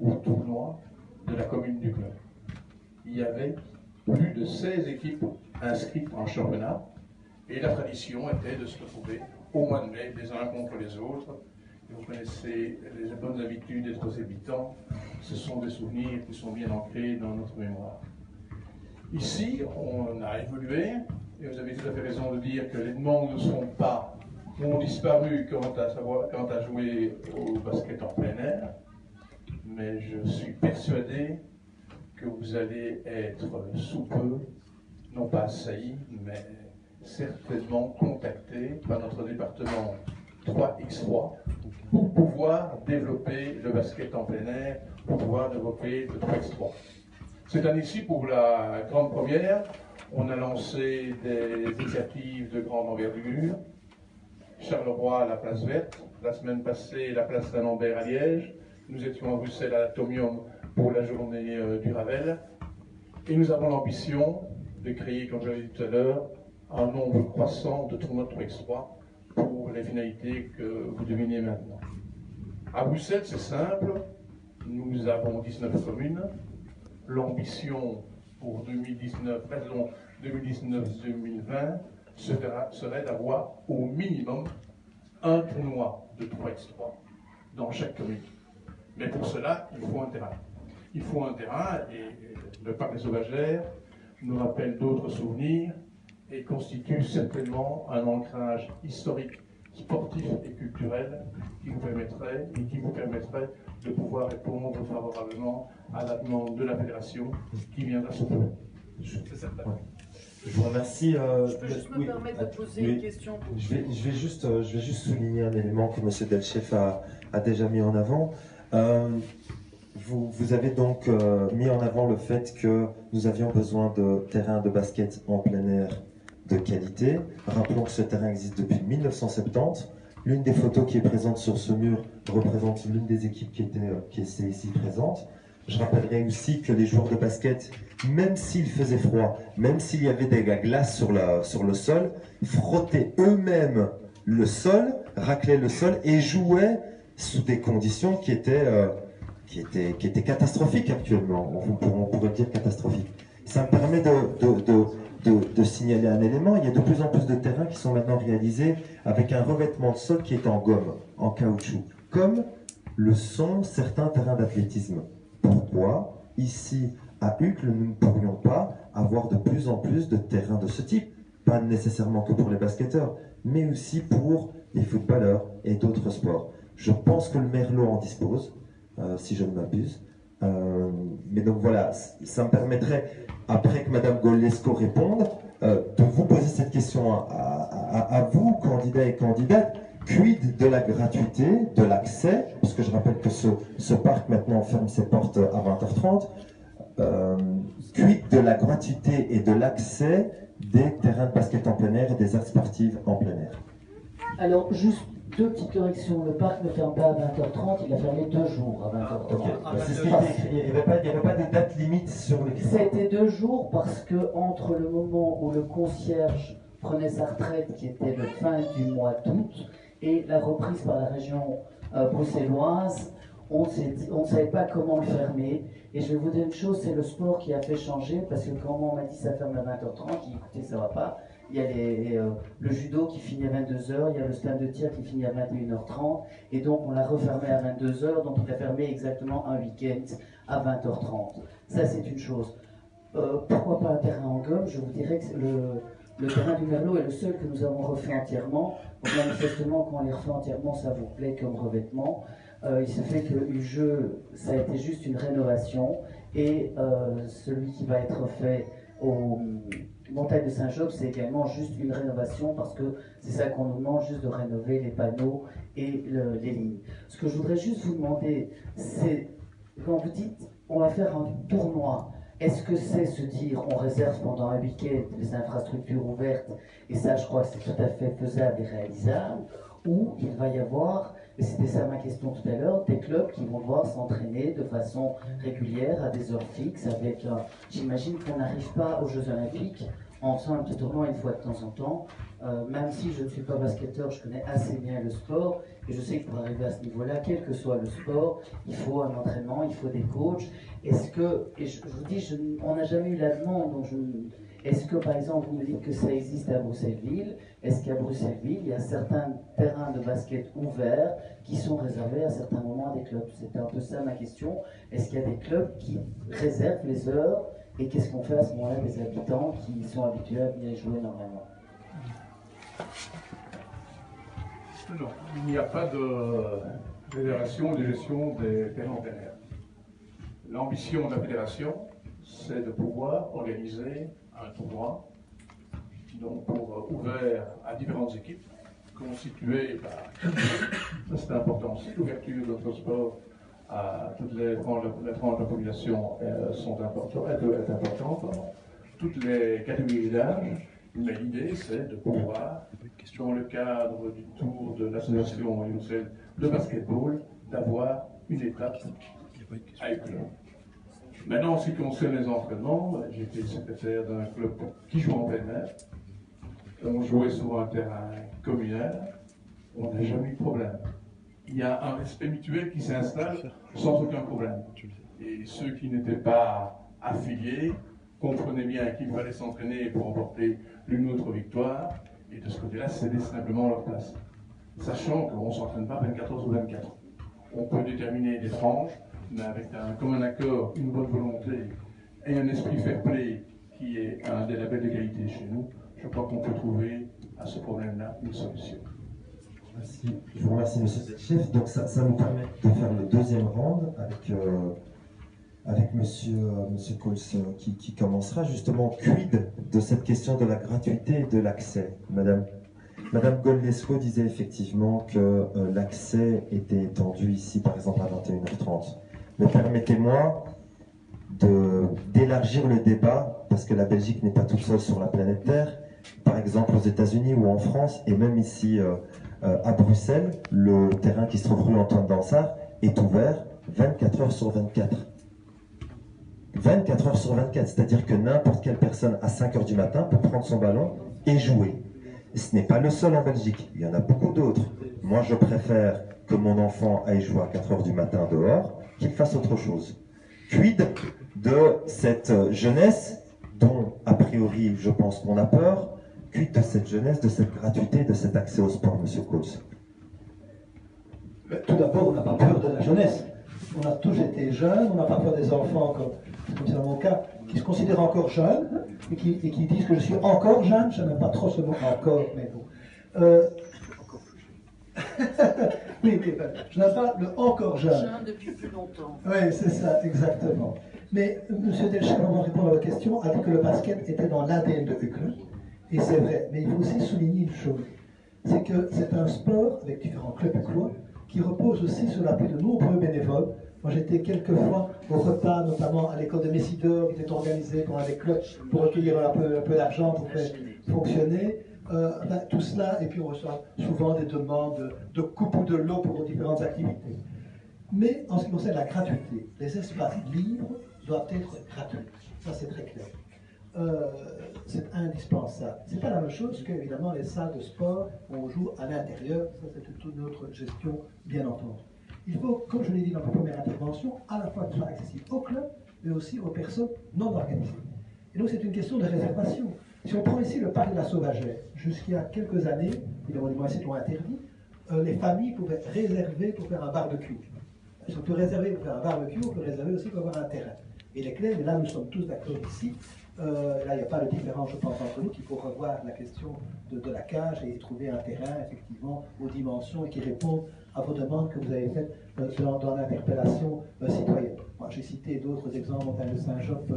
au tournoi de la commune du club. Il y avait plus de 16 équipes inscrites en championnat, et la tradition était de se retrouver au mois de mai, les uns contre les autres. Et vous connaissez les bonnes habitudes des trois habitants. Ce sont des souvenirs qui sont bien ancrés dans notre mémoire. Ici, on a évolué, et vous avez tout à fait raison de dire que les demandes ne sont pas, ont disparu quant à jouer au basket en plein air. Mais je suis persuadé que vous allez être sous peu, non pas assaillis, mais certainement contactés par notre département 3x3 pour pouvoir développer le basket en plein air, pour pouvoir développer le 3x3. Cette année-ci, pour la grande première, on a lancé des initiatives de grande envergure. Charleroi à la place verte, la semaine passée la place Saint-Lambert à Liège, nous étions à Bruxelles à l'Atomium pour la journée du Ravel, et nous avons l'ambition de créer, comme je l'ai dit tout à l'heure, un nombre croissant de tournois de 3x3 pour les finalités que vous devinez maintenant. À Bruxelles, c'est simple, nous avons 19 communes, l'ambition pour 2019-2020 serait d'avoir au minimum un tournoi de 3x3 dans chaque commune. Mais pour cela, il faut un terrain. Il faut un terrain, et le parc des Sauvagères nous rappelle d'autres souvenirs et constitue certainement un ancrage historique, sportif et culturel qui vous permettrait de pouvoir répondre favorablement à la demande de la fédération qui viendra sous peu. C'est certain. Je vous remercie. Je peux juste me permettre de poser une question. Je vais juste souligner un élément que M. Delchef a déjà mis en avant. Vous avez donc mis en avant le fait que nous avions besoin de terrains de basket en plein air de qualité. Rappelons que ce terrain existe depuis 1970. L'une des photos qui est présente sur ce mur représente l'une des équipes qui était ici présente. Je rappellerai aussi que les joueurs de basket, même s'il faisait froid, même s'il y avait des glaces sur le sol, frottaient eux-mêmes le sol, raclaient le sol et jouaient sous des conditions qui étaient catastrophiques actuellement. On pourrait dire catastrophiques. Ça me permet de signaler un élément. Il y a de plus en plus de terrains qui sont maintenant réalisés avec un revêtement de sol qui est en gomme, en caoutchouc, comme le sont certains terrains d'athlétisme. Pourquoi, ici, à Uccle, nous ne pourrions pas avoir de plus en plus de terrains de ce type? Pas nécessairement que pour les basketteurs, mais aussi pour les footballeurs et d'autres sports. Je pense que le Merlot en dispose, si je ne m'abuse. Mais donc voilà, ça me permettrait, après que Mme Gollesco réponde, de vous poser cette question à vous, candidats et candidates. Quid de la gratuité, de l'accès, parce que je rappelle que ce parc maintenant ferme ses portes à 20h30, quid de la gratuité et de l'accès des terrains de basket en plein air et des aires sportives en plein air? Alors, juste deux petites corrections. Le parc ne ferme pas à 20h30, il a fermé 2 jours à 20h30. Il n'y avait pas de date limite sur le... Ça a été 2 jours parce que entre le moment où le concierge prenait sa retraite, qui était le fin du mois d'août, et la reprise par la région bruxelloise, on ne savait pas comment le fermer. Et je vais vous dire une chose, c'est le sport qui a fait changer, parce que quand on m'a dit ça ferme à 20h30, j'ai dit écoutez, ça va pas. Il y a le judo qui finit à 22h, il y a le stade de tir qui finit à 21h30, et donc on l'a refermé à 22h, donc il a fermé exactement un week-end à 20h30. Ça, c'est une chose. Pourquoi pas un terrain en gomme? Je vous dirais que le terrain du Merlot est le seul que nous avons refait entièrement. Donc manifestement, quand on les refait entièrement, ça vous plaît comme revêtement. Il se fait que le jeu, ça a été juste une rénovation, et celui qui va être fait aux montagnes de Saint-Job, c'est également juste une rénovation, parce que c'est ça qu'on nous demande, juste de rénover les panneaux et les lignes. Ce que je voudrais juste vous demander, c'est quand vous dites on va faire un tournoi, est-ce que c'est se dire on réserve pendant un week-end les infrastructures ouvertes, et ça je crois que c'est tout à fait faisable et réalisable, ou il va y avoir, et c'était ça ma question tout à l'heure, des clubs qui vont devoir s'entraîner de façon régulière à des heures fixes avec j'imagine qu'on n'arrive pas aux Jeux Olympiques en faisant un petit tournoi une fois de temps en temps, même si je ne suis pas basketteur, je connais assez bien le sport, et je sais que pour arriver à ce niveau-là, quel que soit le sport, il faut un entraînement, il faut des coachs. Est-ce que, et je vous dis, on n'a jamais eu la demande, donc est-ce que par exemple vous me dites que ça existe à Bruxelles-Ville, est-ce qu'à Bruxelles-Ville, il y a certains terrains de basket ouverts qui sont réservés à certains moments à des clubs? C'était un peu ça ma question. Est-ce qu'il y a des clubs qui réservent les heures, et qu'est-ce qu'on fait à ce moment-là des habitants qui sont habitués à venir jouer normalement? Non, il n'y a pas de fédération de gestion des terrains en plein air. L'ambition de la fédération, c'est de pouvoir organiser un tournoi donc ouvert à différentes équipes, constituées par, ça c'est important aussi, l'ouverture de notre sport à toutes les tranches de la population est importante, toutes les catégories d'âge, mais l'idée c'est de pouvoir, dans le cadre du tour de l'association UNICEF de basketball, d'avoir une étape à Uccle. Maintenant, en ce qui concerne les entraînements, j'ai été secrétaire d'un club qui joue en plein air. On jouait sur un terrain communal, on n'a jamais eu de problème. Il y a un respect mutuel qui s'installe sans aucun problème. Et ceux qui n'étaient pas affiliés comprenaient bien qu'il fallait s'entraîner pour remporter l'une autre victoire, et de ce côté-là, céder simplement leur place. Sachant qu'on ne s'entraîne pas 24 heures sur 24. On peut déterminer des tranches, mais avec un commun accord, une bonne volonté et un esprit fair play qui est un des labels de qualité chez nous, je crois qu'on peut trouver à ce problème-là une solution. Merci. Je vous remercie, monsieur le chef. Donc ça nous permet de faire le deuxième round avec monsieur Coles qui commencera justement. Quid de cette question de la gratuité et de l'accès, madame Goldesco disait effectivement que l'accès était étendu ici, par exemple, à 21h30. Mais permettez-moi d'élargir le débat, parce que la Belgique n'est pas toute seule sur la planète Terre. Par exemple, aux États-Unis ou en France, et même ici à Bruxelles, le terrain qui se trouve rue Antoine Dansart est ouvert 24 heures sur 24. 24 heures sur 24, c'est-à-dire que n'importe quelle personne à 5 heures du matin peut prendre son ballon et jouer. Et ce n'est pas le seul en Belgique, il y en a beaucoup d'autres. Moi, je préfère que mon enfant aille jouer à 4 heures du matin dehors, qu'il fasse autre chose. Quid de cette jeunesse dont, a priori, je pense qu'on a peur? Quid de cette jeunesse, de cette gratuité, de cet accès au sport, monsieur Coles? Tout d'abord, on n'a pas peur de la jeunesse. On a tous été jeunes, on n'a pas peur des enfants, comme c'est dans mon cas, qui se considèrent encore jeunes et qui disent que je suis encore jeune. Je n'aime pas trop ce mot encore, mais bon. Oui, je n'aime pas le encore jeune. Jeune depuis plus longtemps. Oui, c'est ça, exactement. Mais M. Delchère, avant de répondre à votre question, a dit que le basket était dans l'ADN de Uccle. Et c'est vrai, mais il faut aussi souligner une chose, c'est que c'est un sport avec différents clubs uclois qui repose aussi sur l'appui de nombreux bénévoles. Moi j'étais quelques fois au repas, notamment à l'école de Messidor, qui était organisé par des clubs pour recueillir un peu d'argent pour faire fonctionner. Tout cela, et puis on reçoit souvent des demandes de coupe ou de lot pour différentes activités. Mais en ce qui concerne la gratuité, les espaces libres doivent être gratuits. Ça c'est très clair. C'est indispensable. C'est pas la même chose que évidemment les salles de sport où on joue à l'intérieur. Ça c'est toute notre gestion, bien entendu. Il faut, comme je l'ai dit dans ma première intervention, à la fois que ce soit accessible aux clubs, mais aussi aux personnes non organisées. Et donc c'est une question de réservation. Si on prend ici le parc de la Sauvagère, jusqu'il y a quelques années, évidemment les moyens sont interdits, les familles pouvaient réserver pour faire un barbecue. Si on peut réserver pour faire un barbecue, on peut réserver aussi pour avoir un terrain. Et il est clair, mais là nous sommes tous d'accord ici, là il n'y a pas de différence, je pense, entre nous, qu'il faut revoir la question de la cage et trouver un terrain, effectivement, aux dimensions et qui répond à vos demandes que vous avez faites dans l'interpellation citoyenne. Moi j'ai cité d'autres exemples, Montagne de Saint-Jope.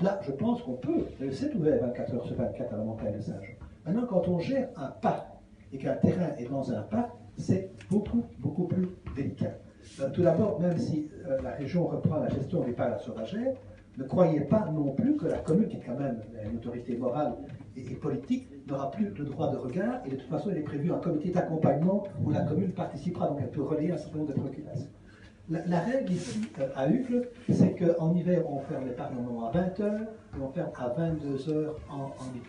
Là, je pense qu'on peut, c'est ouvert 24 heures sur 24 à la Montagne de Saint-Jope. Maintenant, quand on gère un parc et qu'un terrain est dans un parc, c'est beaucoup plus délicat. Tout d'abord, même si la région reprend la gestion des parcs à la Sauvagère, ne croyez pas non plus que la commune, qui est quand même une autorité morale et politique, n'aura plus de droit de regard, et de toute façon, il est prévu un comité d'accompagnement où la commune participera, donc elle peut relayer un certain nombre de préoccupations. La règle ici à Uccle, c'est qu'en hiver, on ferme les parcs à 20 h et on ferme à 22 h en été.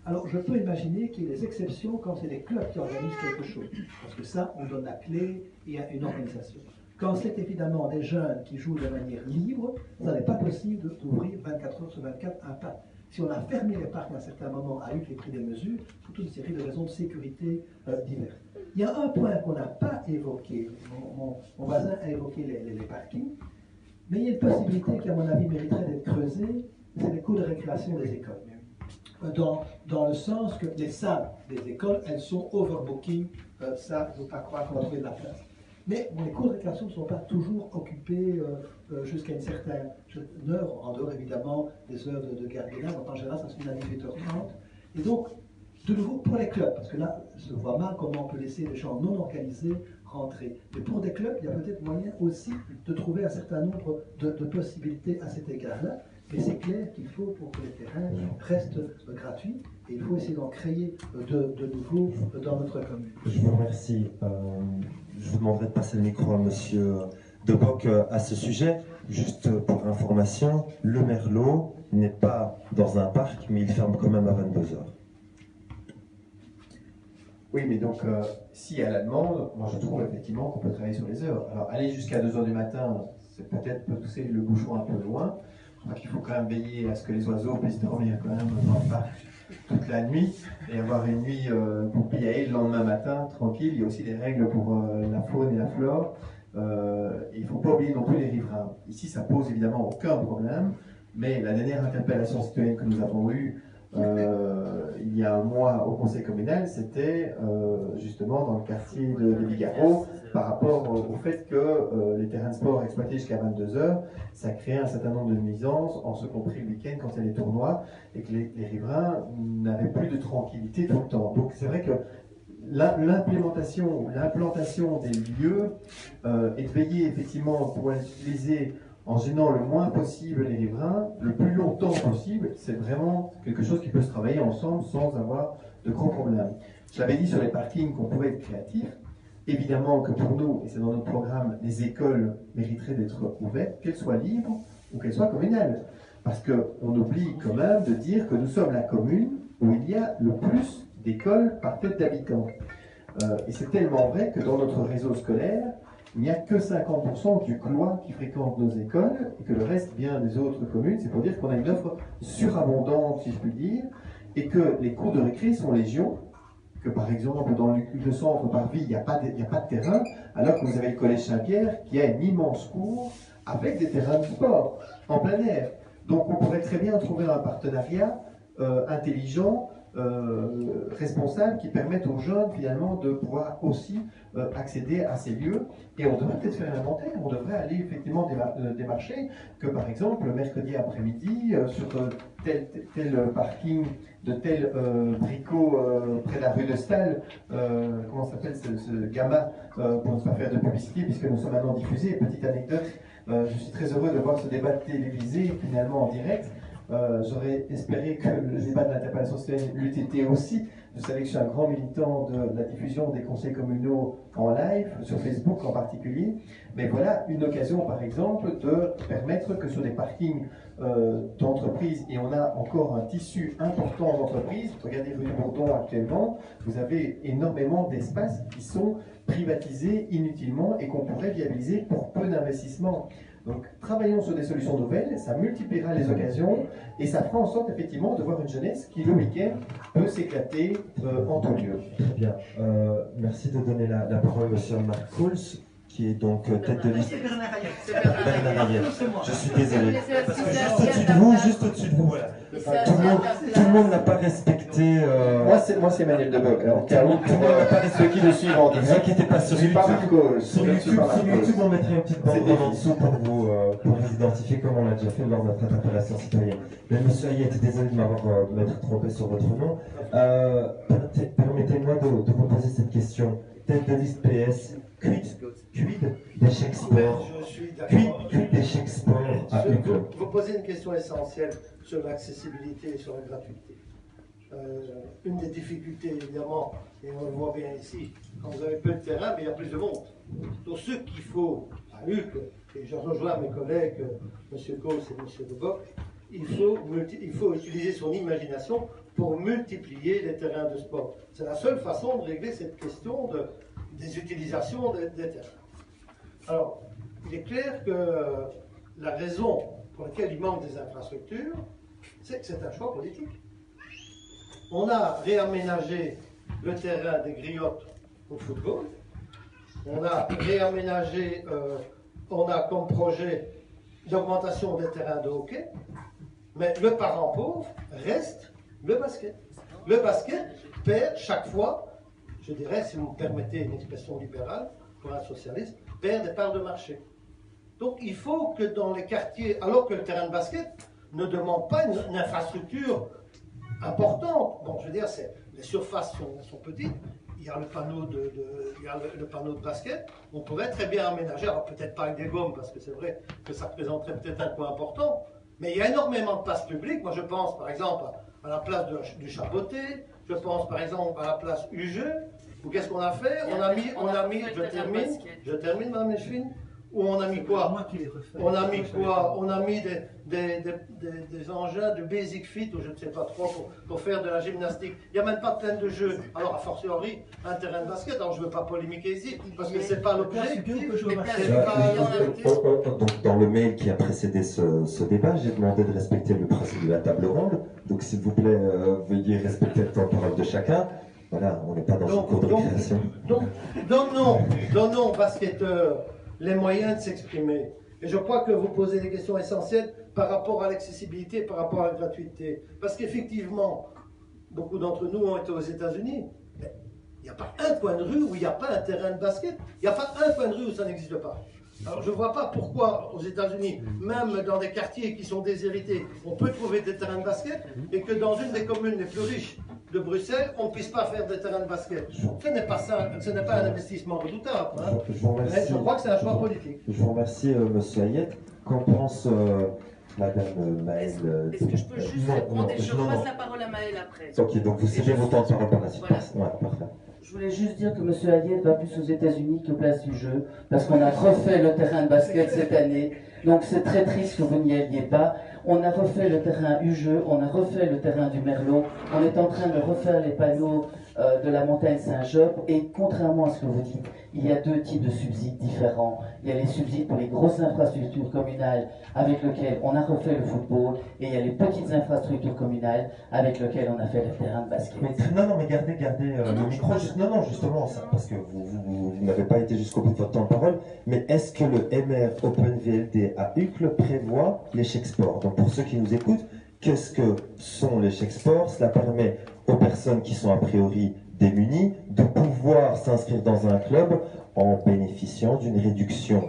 Alors, je peux imaginer qu'il y ait des exceptions quand c'est des clubs qui organisent quelque chose, parce que ça, on donne la clé et il y a une organisation. Quand c'est évidemment des jeunes qui jouent de manière libre, ça n'est pas possible d'ouvrir 24 heures sur 24 un parc. Si on a fermé les parcs à un certain moment à Uccle et pris des mesures, pour toute une série de raisons de sécurité diverses. Il y a un point qu'on n'a pas évoqué, mon voisin a évoqué les parkings, mais il y a une possibilité qui, à mon avis, mériterait d'être creusée, c'est les cours de récréation des écoles. Dans le sens que les salles des écoles, elles sont overbooking, ça, il ne faut pas croire qu'on va trouver de la place. Mais bon, les cours de récréation ne sont pas toujours occupés jusqu'à une certaine heure, en dehors évidemment des heures de gardiennage. En général, ça se finit à 18h30. Et donc, de nouveau, pour les clubs, parce que là, je vois mal comment on peut laisser les gens non organisés rentrer. Mais pour des clubs, il y a peut-être moyen aussi de trouver un certain nombre de possibilités à cet égard-là. Mais c'est clair qu'il faut, pour que les terrains restent gratuits, et il faut essayer d'en créer de nouveaux dans notre commune. Je vous remercie. Je vous demanderai de passer le micro à Monsieur Debock à ce sujet. Juste pour information, le Merlot n'est pas dans un parc, mais il ferme quand même à 22h. Oui, mais donc, si à la demande, moi je trouve effectivement qu'on peut travailler sur les heures. Alors, aller jusqu'à 2h du matin, c'est peut-être pousser le bouchon un peu loin. Je crois qu'il faut quand même veiller à ce que les oiseaux puissent dormir quand même dans le parc toute la nuit et avoir une nuit goupillée le lendemain matin, tranquille. Il y a aussi des règles pour la faune et la flore. Il ne faut pas oublier non plus les riverains. Ici, ça pose évidemment aucun problème, mais la dernière interpellation citoyenne que nous avons eue il y a un mois au conseil communal, c'était justement dans le quartier de Vigaro, par rapport au fait que les terrains de sport exploités jusqu'à 22h, ça créait un certain nombre de nuisances, en ce compris le week-end quand il y a des tournois, et que les riverains n'avaient plus de tranquillité tout le temps. Donc c'est vrai que l'implantation des lieux et de veiller effectivement pour les utiliser en gênant le moins possible les riverains, le plus longtemps possible, c'est vraiment quelque chose qui peut se travailler ensemble sans avoir de gros problèmes. Je l'avais dit sur les parkings qu'on pouvait être créatifs. Évidemment que pour nous, et c'est dans notre programme, les écoles mériteraient d'être ouvertes, qu'elles soient libres ou qu'elles soient communales. Parce qu'on oublie quand même de dire que nous sommes la commune où il y a le plus d'écoles par tête d'habitants. Et c'est tellement vrai que dans notre réseau scolaire, il n'y a que 50% du clois qui fréquentent nos écoles et que le reste vient des autres communes. C'est pour dire qu'on a une offre surabondante, si je puis dire, et que les cours de récré sont légion, que par exemple dans le centre Parvis, il n'y a pas de terrain, alors que vous avez le collège Saint-Pierre qui a une immense cour avec des terrains de sport en plein air. Donc on pourrait très bien trouver un partenariat intelligent, responsable, qui permettent aux jeunes finalement de pouvoir aussi accéder à ces lieux. Et on devrait peut-être faire un inventaire, on devrait aller effectivement démarcher que par exemple le mercredi après-midi sur tel parking de tel bricot près de la rue de Stahl, comment s'appelle ce gamin, pour ne pas faire de publicité puisque nous sommes maintenant diffusés. Petite anecdote, je suis très heureux de voir ce débat télévisé finalement en direct. J'aurais espéré que le débat de l'interpellation citoyenne l'eût été aussi. Vous savez que je suis un grand militant de la diffusion des conseils communaux en live, sur Facebook en particulier. Mais voilà une occasion, par exemple, de permettre que sur des parkings d'entreprises, et on a encore un tissu important d'entreprises, regardez rue du Bourdon actuellement, vous avez énormément d'espaces qui sont privatisés inutilement et qu'on pourrait viabiliser pour peu d'investissement. Donc, travaillons sur des solutions nouvelles, ça multipliera les occasions et ça fera en sorte effectivement de voir une jeunesse qui, le week-end, peut s'éclater en tout lieu. Très bien. Merci de donner la parole à M. Marc Coles, qui est donc tête de liste. Bernard Hayet. Je suis désolé. Juste au-dessus de vous, juste au-dessus de vous. Voilà. Tout le monde n'a pas respecté. Moi, c'est Manuel Debock. Alors, tout le monde n'a pas respecté le suivant. Ne vous inquiétez pas, sur YouTube, on mettrait une petite bande en dessous pour vous identifier comme on l'a déjà fait lors de notre interpellation citoyenne. Mais monsieur Hayet, désolé de m'être trompé sur votre nom. Permettez-moi de vous poser cette question. Tête de liste PS, quid d'échec sport? Quid d'échec sport à Hugo? Vous posez une question essentielle sur l'accessibilité et sur la gratuité. Une des difficultés, évidemment, et on le voit bien ici, quand vous avez peu de terrain, mais il y a plus de monde. Donc ce qu'il faut à Hugues, et je rejoins mes collègues, M. Coles et M. Debock, il faut utiliser son imagination pour multiplier les terrains de sport. C'est la seule façon de régler cette question des utilisations des terrains. Alors, il est clair que la raison pour laquelle il manque des infrastructures, c'est que c'est un choix politique. On a réaménagé le terrain des Griottes au football, on a réaménagé, on a comme projet l'augmentation des terrains de hockey, mais le parent pauvre reste le basket. Le basket perd chaque fois, je dirais, si vous me permettez une expression libérale, pour un socialiste, perd des parts de marché. Donc il faut que dans les quartiers, alors que le terrain de basket ne demande pas une infrastructure importante, bon je veux dire, les surfaces sont petites, il y a le panneau le panneau de basket, on pourrait très bien aménager, alors peut-être pas avec des gommes, parce que c'est vrai que ça représenterait peut-être un coin important, mais il y a énormément de places publiques. Moi je pense par exemple à la place du Chaboté, je pense par exemple à la place Ugeux, où qu'est-ce qu'on a fait? On a mis, je termine Mme Léchevin, où on a mis quoi? On a mis quoi? On a mis des engins de basic fit, ou je ne sais pas trop, pour faire de la gymnastique. Il n'y a même pas plein de jeux. Alors, a fortiori, un terrain de basket, alors je ne veux pas polémiquer ici, parce que ce n'est pas l'objet. Donc, dans le mail qui a précédé ce débat, j'ai demandé de respecter le principe de la table ronde. Donc, s'il vous plaît, veuillez respecter le temps de parole de chacun. Voilà, on n'est pas dans une cour de récréation. Donc, donnons aux basketteurs les moyens de s'exprimer. Et je crois que vous posez des questions essentielles par rapport à l'accessibilité, par rapport à la gratuité. Parce qu'effectivement, beaucoup d'entre nous ont été aux États-Unis. Mais il n'y a pas un coin de rue où il n'y a pas un terrain de basket. Il n'y a pas un coin de rue où ça n'existe pas. Alors je ne vois pas pourquoi aux États-Unis, même dans des quartiers qui sont déshérités, on peut trouver des terrains de basket et que dans une des communes les plus riches de Bruxelles, on ne puisse pas faire des terrains de basket. Ce n'est pas ça, ce n'est pas un investissement redoutable. Hein. Je crois que c'est un choix politique. Je vous remercie, Monsieur Hayet. Qu'en pense Madame Maëlle? Est-ce que je peux juste répondre et je repasse la parole à Maëlle après? Ok, donc vous cédez vos temps de parole par la suite. Voilà. Ouais, parfait. Je voulais juste dire que M. Hayet va plus aux États-Unis que Place du Jeu, parce qu'on a refait le terrain de basket cette année. Donc c'est très triste que vous n'y alliez pas. On a refait le terrain Ugeux, on a refait le terrain du Merlot. On est en train de refaire les panneaux de la montagne Saint-Job. Et contrairement à ce que vous dites, il y a deux types de subsides différents. Il y a les subsides pour les grosses infrastructures communales avec lesquelles on a refait le football, et il y a les petites infrastructures communales avec lesquelles on a fait le terrain de basket. Mais gardez le micro. Non, justement, ça, parce que vous n'avez pas été jusqu'au bout de votre temps de parole. Mais est-ce que le MR OpenVLD à Uccle prévoit les chèques sport? Donc pour ceux qui nous écoutent, qu'est-ce que sont les chèques sport? Cela permet aux personnes qui sont a priori démunies de pouvoir s'inscrire dans un club en bénéficiant d'une réduction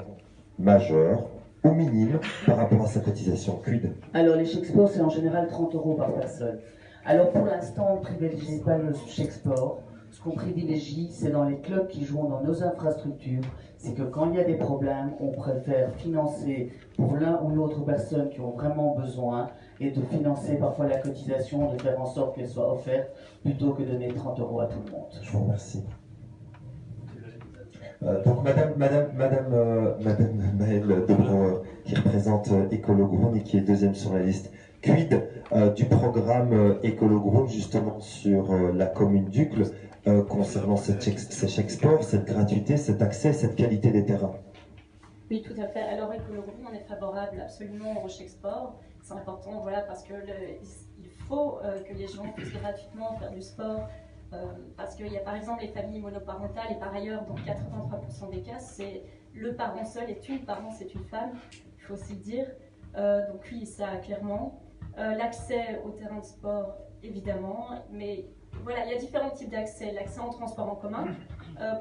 majeure ou minime par rapport à sa cotisation. Quid? Alors les chèques sport, c'est en général 30 € par personne. Alors pour l'instant, on ne privilégie pas le chèque sport. Ce qu'on privilégie, c'est dans les clubs qui jouent dans nos infrastructures. C'est que quand il y a des problèmes, on préfère financer pour l'un ou l'autre personne qui ont vraiment besoin, et de financer parfois la cotisation, de faire en sorte qu'elle soit offerte, plutôt que de donner 30 € à tout le monde. Je vous remercie. Donc Madame Maëlle de Brouwer, qui représente Écolo Groen et qui est deuxième sur la liste. Quid du programme Écolo Groen justement sur la commune d'Uccle concernant ces chèques sport, cette gratuité, cet accès, cette qualité des terrains? Oui, tout à fait. Alors, Écolo Groen, on est favorable absolument au chèque sport. C'est important, voilà, parce que il faut que les gens puissent gratuitement faire du sport. Parce qu'il y a par exemple les familles monoparentales, et par ailleurs, dans 83% des cas, c'est le parent seul est une parent, c'est une femme, il faut aussi le dire. Donc oui, ça clairement. L'accès au terrain de sport, évidemment, mais voilà, il y a différents types d'accès. L'accès en transport en commun.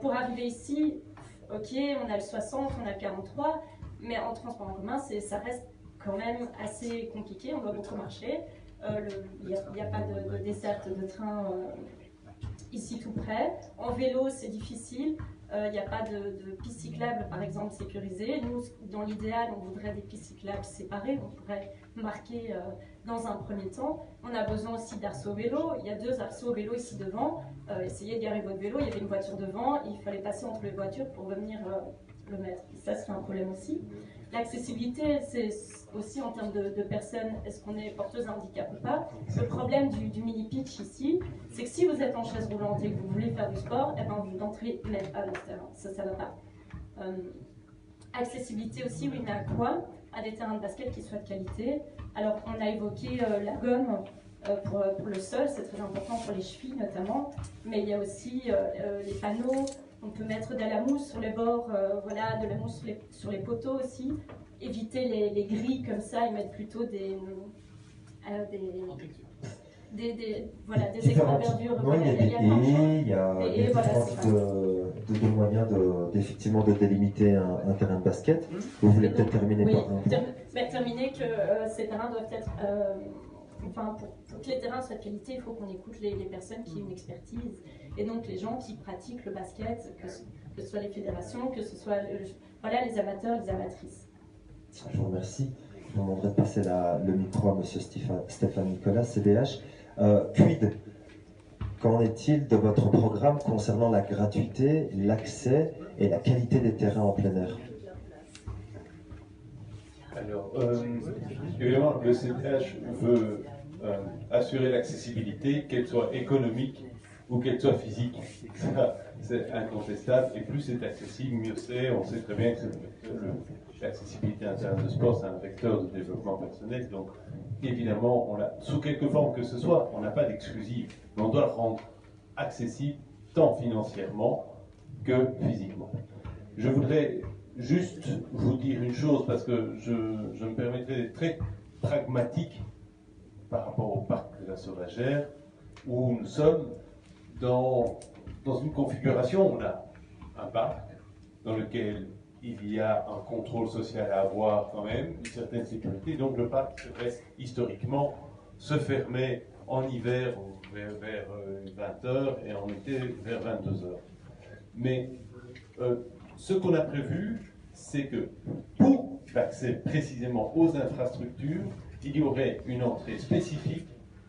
Pour arriver ici, ok, on a le 60, on a le 43, mais en transport en commun, ça reste quand même assez compliqué, on doit beaucoup marcher. Il n'y a pas de desserte de train ici tout près. En vélo, c'est difficile. Il n'y a pas de pistes cyclables, par exemple, sécurisées. Nous, dans l'idéal, on voudrait des pistes cyclables séparées. On pourrait marquer dans un premier temps. On a besoin aussi d'arceaux vélo. Il y a 2 arceaux vélo ici devant. Essayez de garer votre vélo. Il y avait une voiture devant. Il fallait passer entre les voitures pour venir le mettre. Ça, c'est un problème aussi. L'accessibilité, c'est aussi en termes de personnes, est-ce qu'on est porteuse d'un handicap ou pas. Le problème du mini-pitch ici, c'est que si vous êtes en chaise roulante et que vous voulez faire du sport, eh ben, vous n'entrez même pas dans ce terrain. Ça ne va pas. Accessibilité aussi, oui, mais à quoi? À des terrains de basket qui soient de qualité. Alors, on a évoqué la gomme pour le sol, c'est très important pour les chevilles notamment, mais il y a aussi les panneaux. On peut mettre de la mousse sur les bords, voilà, de la mousse sur les poteaux aussi. Éviter les grilles comme ça et mettre plutôt des écrans verdure. Non, il y a des haies, il y a différents types de moyens effectivement de délimiter un terrain de basket. Vous voulez peut-être terminer oui, par un terminer que ces terrains doivent être... Enfin, pour que les terrains soient de qualité, il faut qu'on écoute les personnes qui ont une expertise, et donc les gens qui pratiquent le basket, que ce soit les fédérations, que ce soit voilà, les amateurs, les amatrices. Je vous remercie. Je vous demanderai de passer le micro à M. Stéphane Nicolas, CDH. Quid, qu'en est-il de votre programme concernant la gratuité, l'accès et la qualité des terrains en plein air? Alors, évidemment, le CDH veut assurer l'accessibilité, qu'elle soit économique ou qu'elle soit physique. Ça, c'est incontestable. Et plus c'est accessible, mieux c'est. On sait très bien que l'accessibilité à un terrain de sport, c'est un vecteur de développement personnel. Donc, évidemment, sous quelque forme que ce soit, on n'a pas d'exclusive. Mais on doit le rendre accessible tant financièrement que physiquement. Je voudrais juste vous dire une chose, parce que je me permettrai d'être très pragmatique par rapport au parc de la Sauvagère, où nous sommes dans une configuration. On a un parc dans lequel il y a un contrôle social à avoir quand même, une certaine sécurité, donc le parc reste historiquement se fermait en hiver vers 20h et en été vers 22h. Mais ce qu'on a prévu, c'est que pour l'accès précisément aux infrastructures, il y aurait une entrée spécifique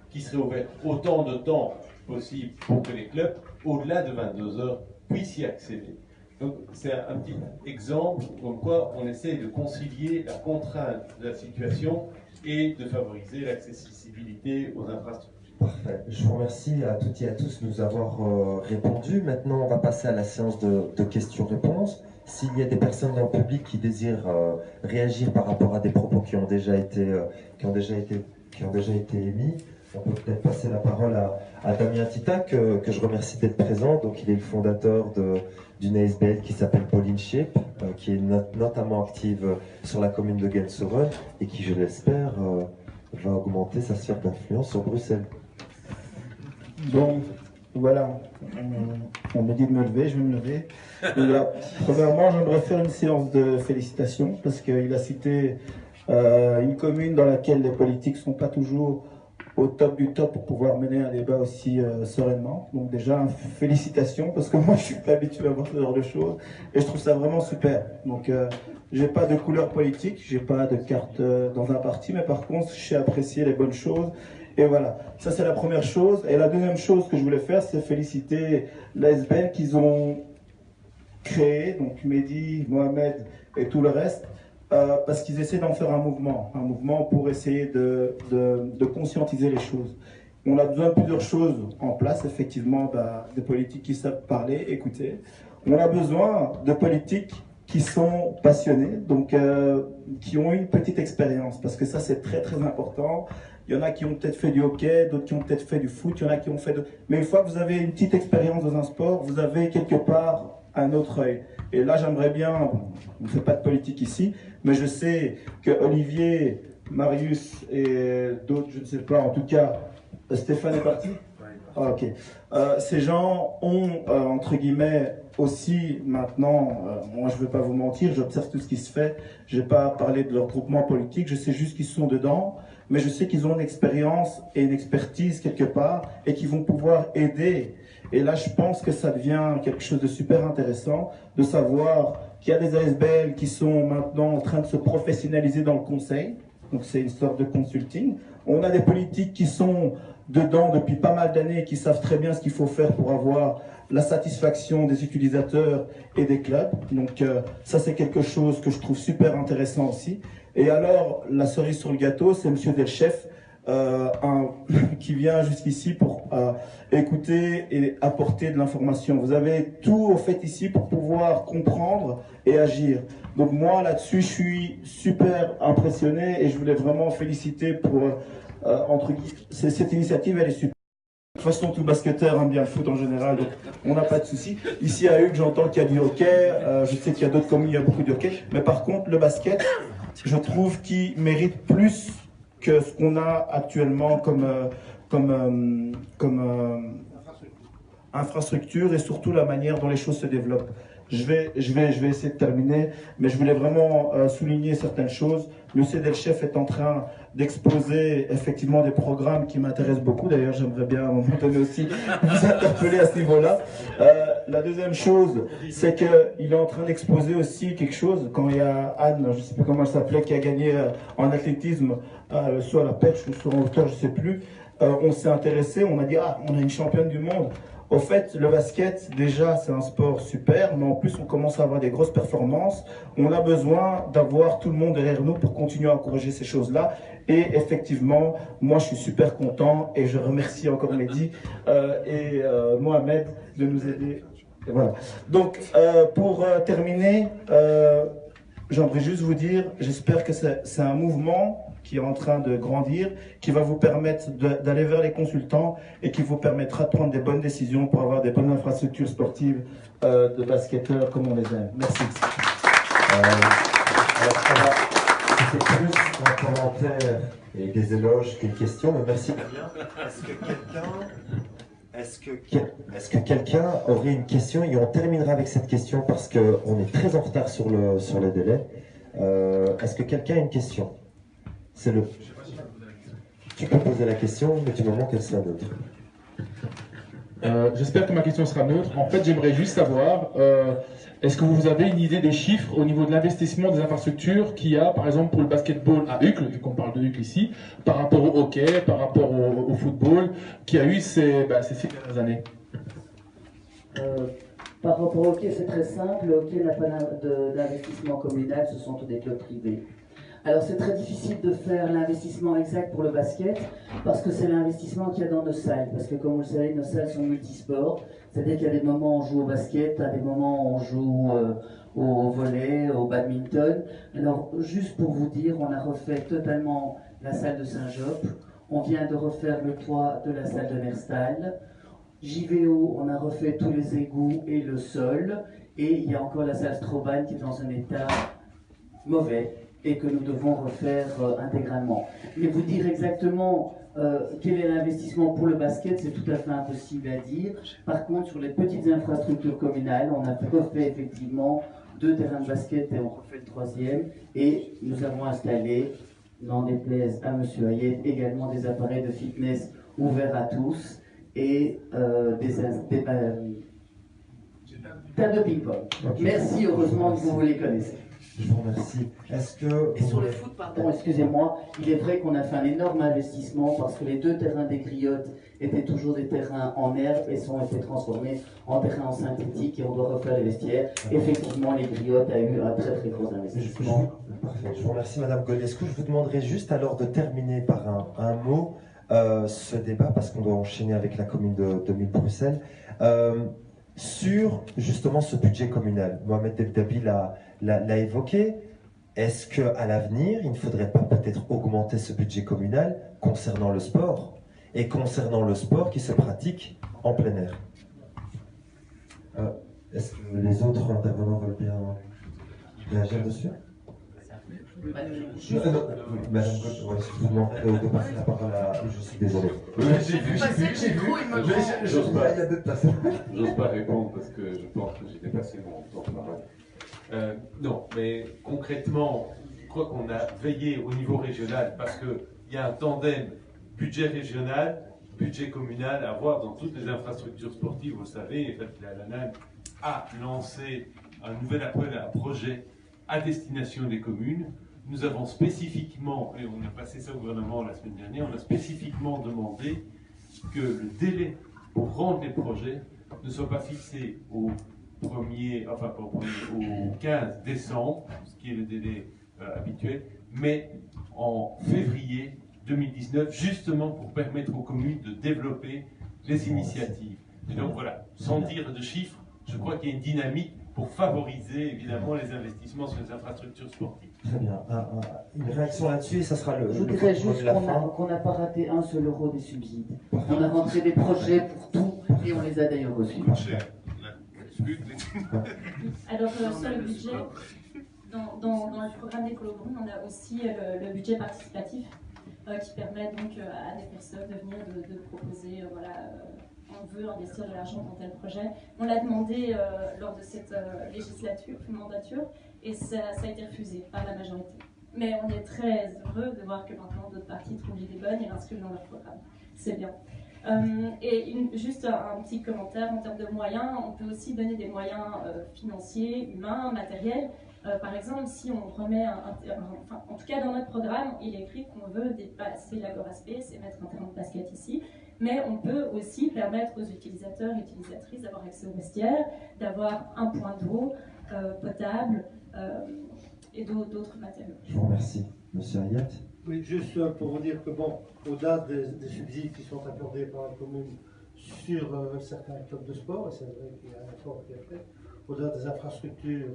qui serait ouverte autant de temps possible pour que les clubs, au-delà de 22h, puissent y accéder. Donc c'est un petit exemple comme quoi on essaie de concilier la contrainte de la situation et de favoriser l'accessibilité aux infrastructures. Parfait. Je vous remercie à toutes et à tous de nous avoir répondu. Maintenant, on va passer à la séance de questions-réponses. S'il y a des personnes dans le public qui désirent réagir par rapport à des propos qui ont déjà été émis, on peut peut-être passer la parole à Damien Tita, que je remercie d'être présent. Donc, il est le fondateur d'une ASBL qui s'appelle Ball in Shape, qui est notamment active sur la commune de Gensoren et qui, je l'espère, va augmenter sa sphère d'influence sur Bruxelles. Bon, voilà, on me dit de me lever, je vais me lever. Voilà. Premièrement, j'aimerais faire une séance de félicitations parce qu'il a cité une commune dans laquelle les politiques ne sont pas toujours au top du top pour pouvoir mener un débat aussi sereinement. Donc déjà, félicitations parce que moi, je suis pas habitué à voir ce genre de choses et je trouve ça vraiment super. Donc, j'ai pas de couleur politique, j'ai pas de carte dans un parti, mais par contre, je sais apprécier les bonnes choses. Et voilà, ça c'est la première chose. Et la deuxième chose que je voulais faire, c'est féliciter l'ASBL qu'ils ont créé, donc Mehdi, Mohamed et tout le reste, parce qu'ils essaient d'en faire un mouvement pour essayer de conscientiser les choses. On a besoin de plusieurs choses en place, effectivement, des politiques qui savent parler, écouter. On a besoin de politiques qui sont passionnés, donc qui ont une petite expérience, parce que ça c'est très très important. Il y en a qui ont peut-être fait du hockey, d'autres qui ont peut-être fait du foot, il y en a qui ont fait de... Mais une fois que vous avez une petite expérience dans un sport, vous avez quelque part un autre œil. Et là j'aimerais bien, on ne fait pas de politique ici, mais je sais que Olivier, Marius et d'autres, je ne sais pas, en tout cas, Stéphane est parti ? Ah, ok. Ces gens ont, entre guillemets, aussi maintenant, moi je ne vais pas vous mentir, j'observe tout ce qui se fait, je n'ai pas parlé de leur groupement politique, je sais juste qu'ils sont dedans, mais je sais qu'ils ont une expérience et une expertise quelque part et qu'ils vont pouvoir aider. Et là je pense que ça devient quelque chose de super intéressant de savoir qu'il y a des ASBL qui sont maintenant en train de se professionnaliser dans le conseil, donc c'est une sorte de consulting. On a des politiques qui sont dedans depuis pas mal d'années et qui savent très bien ce qu'il faut faire pour avoir la satisfaction des utilisateurs et des clubs. Donc ça c'est quelque chose que je trouve super intéressant aussi. Et alors la cerise sur le gâteau, c'est Monsieur Delchef qui vient jusqu'ici pour écouter et apporter de l'information. Vous avez tout au fait ici pour pouvoir comprendre et agir. Donc moi là-dessus je suis super impressionné et je voulais vraiment féliciter pour entre guillemets, cette initiative elle est super. De toute façon, tout basketteur aime bien le foot en général, donc on n'a pas de souci. Ici à Hugues, j'entends qu'il y a du hockey, je sais qu'il y a d'autres communes, il y a beaucoup de hockey, mais par contre, le basket, je trouve qu'il mérite plus que ce qu'on a actuellement comme infrastructure et surtout la manière dont les choses se développent. Je vais essayer de terminer, mais je voulais vraiment souligner certaines choses. Le CEDELCHEF est en train d'exposer effectivement des programmes qui m'intéressent beaucoup. D'ailleurs, j'aimerais bien à un moment donné aussi vous interpeller à ce niveau-là. La deuxième chose, c'est qu'il est en train d'exposer aussi quelque chose. Quand il y a Anne, je ne sais plus comment elle s'appelait, qui a gagné en athlétisme, soit à la pêche ou soit en hauteur, je ne sais plus, on s'est intéressé, on a dit, ah, on a une championne du monde. Au fait, le basket, déjà, c'est un sport super, mais en plus, on commence à avoir des grosses performances. On a besoin d'avoir tout le monde derrière nous pour continuer à encourager ces choses-là. Et effectivement, moi, je suis super content et je remercie encore Mehdi et Mohamed de nous aider. Et voilà. Donc, pour terminer, j'aimerais juste vous dire, j'espère que c'est un mouvement qui est en train de grandir, qui va vous permettre d'aller vers les consultants et qui vous permettra de prendre des bonnes décisions pour avoir des bonnes infrastructures sportives de basketteurs comme on les aime. Merci. C'est plus un commentaire et des éloges qu'une question, mais merci Damien. Est-ce que quelqu'un aurait une question et on terminera avec cette question parce qu'on est très en retard sur le délai. Est-ce que quelqu'un a une question? Tu peux poser la question, mais du moment qu'elle soit neutre. J'espère que ma question sera neutre. En fait, j'aimerais juste savoir, est-ce que vous avez une idée des chiffres au niveau de l'investissement des infrastructures qu'il y a, par exemple, pour le basketball à Uccle, vu qu'on parle de Uccle ici, par rapport au hockey, par rapport au football, qui a eu ces 6 dernières années? Par rapport au hockey, c'est très simple. Le hockey n'a pas d'investissement communal, ce sont tous des clubs privés. Alors c'est très difficile de faire l'investissement exact pour le basket parce que c'est l'investissement qu'il y a dans nos salles. Parce que comme vous le savez, nos salles sont multisports. C'est-à-dire qu'il y a des moments où on joue au basket, à des moments où on joue au volley, au badminton. Alors juste pour vous dire, on a refait totalement la salle de Saint-Jope. On vient de refaire le toit de la salle de Nerstal. JVO, on a refait tous les égouts et le sol. Et il y a encore la salle Stroban qui est dans un état mauvais et que nous devons refaire intégralement. Mais vous dire exactement quel est l'investissement pour le basket, c'est tout à fait impossible à dire. Par contre, sur les petites infrastructures communales, on a refait effectivement 2 terrains de basket et on refait le 3e. Et nous avons installé, n'en déplaise à M. Hayet, également des appareils de fitness ouverts à tous et des tas de ping-pong. Merci, heureusement que vous les connaissez. Je vous remercie. Et sur le foot, pardon, excusez-moi, il est vrai qu'on a fait un énorme investissement parce que les 2 terrains des Griottes étaient toujours des terrains en herbe et ont été transformés en terrains en synthétique et on doit refaire les vestiaires. Effectivement, les Griottes a eu un très très gros investissement. Parfait. Je vous remercie Madame Godescu. Je vous demanderai juste alors de terminer par un mot ce débat parce qu'on doit enchaîner avec la commune de Bruxelles. Sur justement ce budget communal, Mohamed Debdabi l'a évoqué. Est-ce qu'à l'avenir, il ne faudrait pas peut-être augmenter ce budget communal concernant le sport et concernant le sport qui se pratique en plein air? Est-ce que les autres intervenants veulent bien réagir dessus? Madame Godescu, je vous demanderai de passer la parole à... Je suis désolé. J'ai vu. J'ose pas répondre parce que je pense que j'ai dépassé mon temps de parole. Non, mais concrètement, je crois qu'on a veillé au niveau régional parce qu'il y a un tandem budget régional, budget communal à avoir dans toutes les infrastructures sportives. Vous le savez, la NAN a lancé un nouvel appel à projet à destination des communes. Nous avons spécifiquement, et on a passé ça au gouvernement la semaine dernière, on a spécifiquement demandé que le délai pour rendre les projets ne soit pas fixé au 15 décembre, ce qui est le délai habituel, mais en février 2019, justement pour permettre aux communes de développer les initiatives. Et donc voilà, sans dire de chiffres, je crois qu'il y a une dynamique pour favoriser évidemment les investissements sur les infrastructures sportives. Très bien. Une réaction là-dessus et ça sera le. Je dirais juste qu'on n'a pas raté un seul euro des subsides. On a rentré des projets pour tout et on les a d'ailleurs reçus. Alors sur le budget, dans le programme d'Écolo Brune, on a aussi le budget participatif qui permet donc à des personnes de venir de proposer on veut investir de l'argent dans tel projet. On l'a demandé lors de cette mandature, et ça a été refusé par la majorité. Mais on est très heureux de voir que maintenant d'autres partis trouvent l'idée bonne et l'inscrivent dans leur programme. C'est bien. Juste un petit commentaire en termes de moyens, on peut aussi donner des moyens financiers, humains, matériels. Par exemple, si on remet en tout cas dans notre programme, il est écrit qu'on veut dépasser l'Agora Space et mettre un terrain de basket ici, mais on peut aussi permettre aux utilisateurs et utilisatrices d'avoir accès au vestiaire, d'avoir un point d'eau potable et d'autres matériaux. Je vous remercie. Monsieur Ayat. Oui, juste pour vous dire que, bon, au-delà des subsides qui sont accordés par la commune sur certains clubs de sport, et c'est vrai qu'il y a un effort qui est fait, au-delà des infrastructures,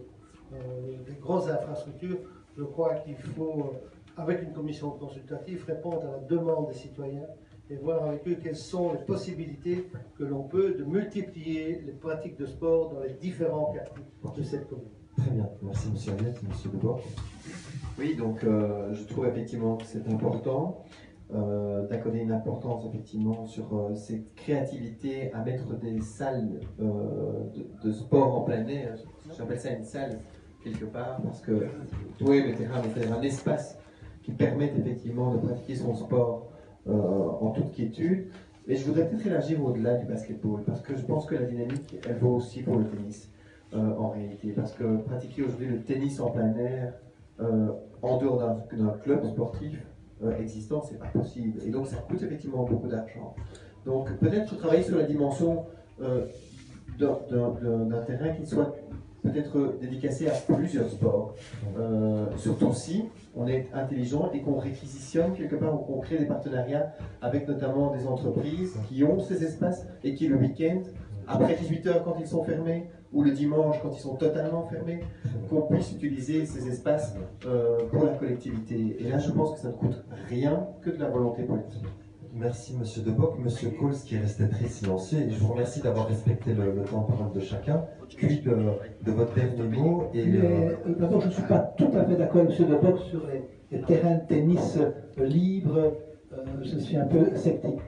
des grosses infrastructures, je crois qu'il faut, avec une commission consultative, répondre à la demande des citoyens et voir avec eux quelles sont les possibilités que l'on peut de multiplier les pratiques de sport dans les différents quartiers de cette commune. Très bien, merci Monsieur Ayat, Monsieur Debord. Oui, donc je trouve effectivement que c'est important d'accorder une importance effectivement sur cette créativité à mettre des salles de sport en plein air. J'appelle ça une salle quelque part parce que oui, le terrain, c'est un espace qui permet effectivement de pratiquer son sport en toute quiétude. Et je voudrais peut-être élargir au-delà du basketball parce que je pense que la dynamique, elle vaut aussi pour le tennis en réalité. Parce que pratiquer aujourd'hui le tennis en plein air, en dehors d'un club sportif existant, c'est pas possible. Et donc ça coûte effectivement beaucoup d'argent. Donc peut-être travailler sur la dimension d'un terrain qui soit peut-être dédicacé à plusieurs sports. Surtout si on est intelligent et qu'on réquisitionne quelque part ou qu'on crée des partenariats avec notamment des entreprises qui ont ces espaces et qui le week-end, après 18h quand ils sont fermés, ou le dimanche quand ils sont totalement fermés, qu'on puisse utiliser ces espaces pour la collectivité. Et là, je pense que ça ne coûte rien que de la volonté politique. Merci Monsieur Deboc, Monsieur Coles qui est resté très silencieux. Et je vous remercie d'avoir respecté le temps de parole de chacun, puis de votre dernier mot. D'abord, je ne suis pas tout à fait d'accord avec Monsieur Deboc sur les terrains de tennis libres. Je suis un peu sceptique.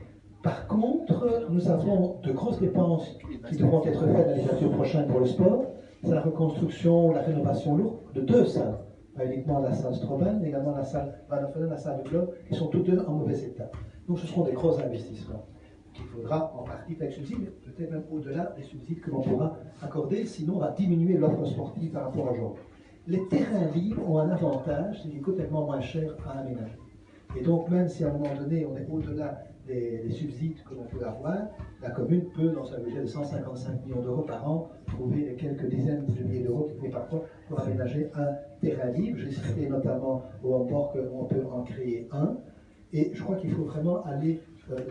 Par contre, nous avons de grosses dépenses qui devront être faites la législature prochaine pour le sport. C'est la reconstruction, la rénovation lourde de 2 salles. Pas uniquement la salle Stroben, mais également la salle Van Offelen, la salle du Globe, qui sont toutes deux en mauvais état. Donc ce seront des gros investissements qu'il faudra en partie avec subsides, mais peut-être même au-delà des subsides que l'on pourra accorder, sinon on va diminuer l'offre sportive par rapport à aujourd'hui. Les terrains libres ont un avantage, c'est qu'ils coûtent tellement moins cher à aménager. Et donc même si à un moment donné on est au-delà des subsides que l'on peut avoir, la commune peut, dans un budget de 155 millions d'euros par an, trouver les quelques dizaines de milliers d'euros qu'il faut parfois pour aménager un terrain libre. J'ai cité notamment au Hambourg qu'on peut en créer un. Et je crois qu'il faut vraiment aller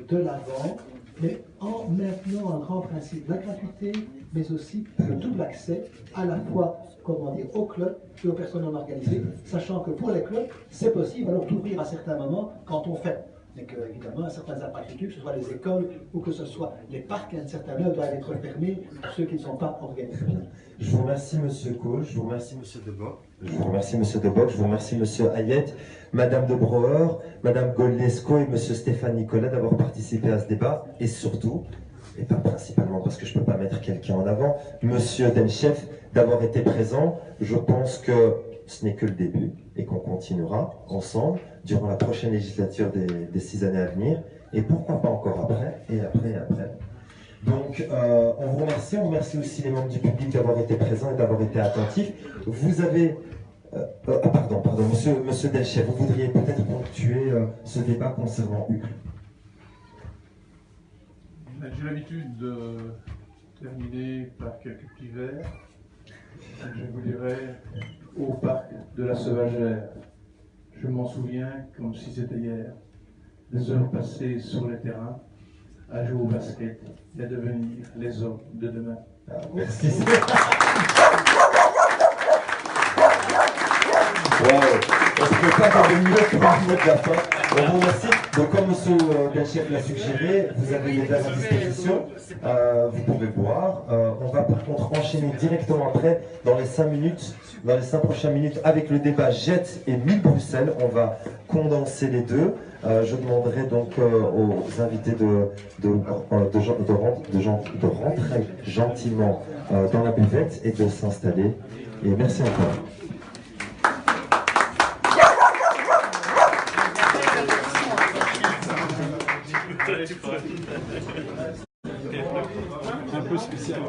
de l'avant, mais en maintenant un grand principe, la gratuité, mais aussi le double accès à la fois, comment dire, aux clubs et aux personnes non organisées, sachant que pour les clubs, c'est possible alors d'ouvrir à certains moments quand on ferme. Mais qu'évidemment, à certaines infrastructures, que ce soit les écoles ou que ce soit les parcs, à un certain heure doivent être fermés pour ceux qui ne sont pas organisés. Je vous remercie Monsieur Cole, je vous remercie Monsieur Deboc, je vous remercie Monsieur Deboc, je vous remercie Monsieur Ayet, Madame de Brouwer, Madame Goldesco et Monsieur Stéphane Nicolas d'avoir participé à ce débat et surtout, et pas principalement parce que je ne peux pas mettre quelqu'un en avant, Monsieur Denchef d'avoir été présent. Je pense que ce n'est que le début et qu'on continuera ensemble durant la prochaine législature des 6 années à venir et pourquoi pas encore après et après et après. Donc on vous remercie, on remercie aussi les membres du public d'avoir été présents et d'avoir été attentifs. Vous avez... pardon, monsieur Delchef, vous voudriez peut-être ponctuer ce débat concernant UCLU. J'ai l'habitude de terminer par quelques petits vers. Je vous dirais, au parc de la Sauvagère, je m'en souviens comme si c'était hier, des heures passées sur les terrains, à jouer au basket et à devenir les hommes de demain. Merci. Wow. On ne peut pas avoir une minute pour une minute de la fin. On vous remercie. Donc comme M. Delchef l'a suggéré, vous avez les verres à disposition. Vous pouvez boire. On va par contre enchaîner directement après, dans les 5 minutes, dans les 5 prochaines minutes, avec le débat Jet et 1000 Bruxelles. On va condenser les deux. Je demanderai donc aux invités de rentrer gentiment dans la buvette et de s'installer. Et merci encore. Un peu spécial.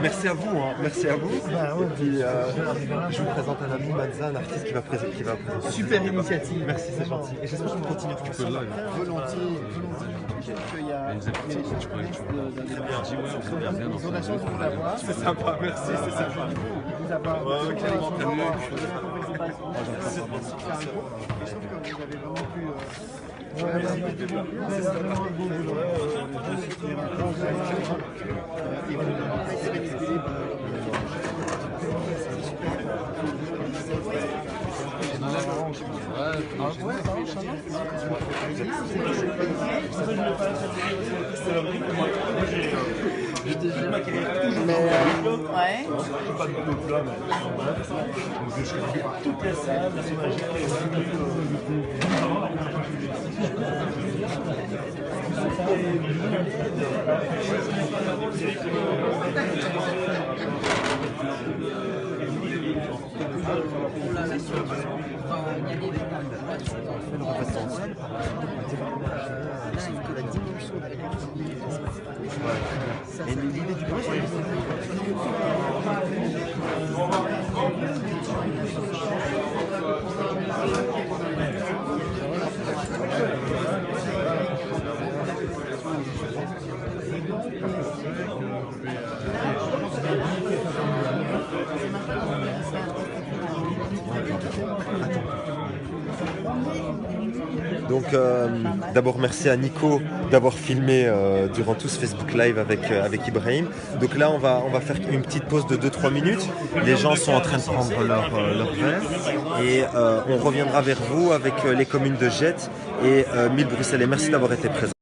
Merci à vous, hein. Merci à vous. Puis, je vous présente un ami, Manza, un artiste qui va présenter. Super initiative. Merci, c'est gentil. Et j'espère qu'on continue ensemble. Volontiers. Ils ont la chance de vous avoir. C'est sympa, merci, c'est sympa. Vous avoir. Je trouve que vous avez vraiment pu. C'est vraiment un bon boulot. Toutes les salles, Et l'idée du projet, donc d'abord merci à Nico d'avoir filmé durant tout ce Facebook Live avec Ibrahim. Donc là on va faire une petite pause de 2-3 minutes. Les gens sont en train de prendre leur verre et on reviendra vers vous avec les communes de Jette et 1000 Bruxelles. Et merci d'avoir été présents.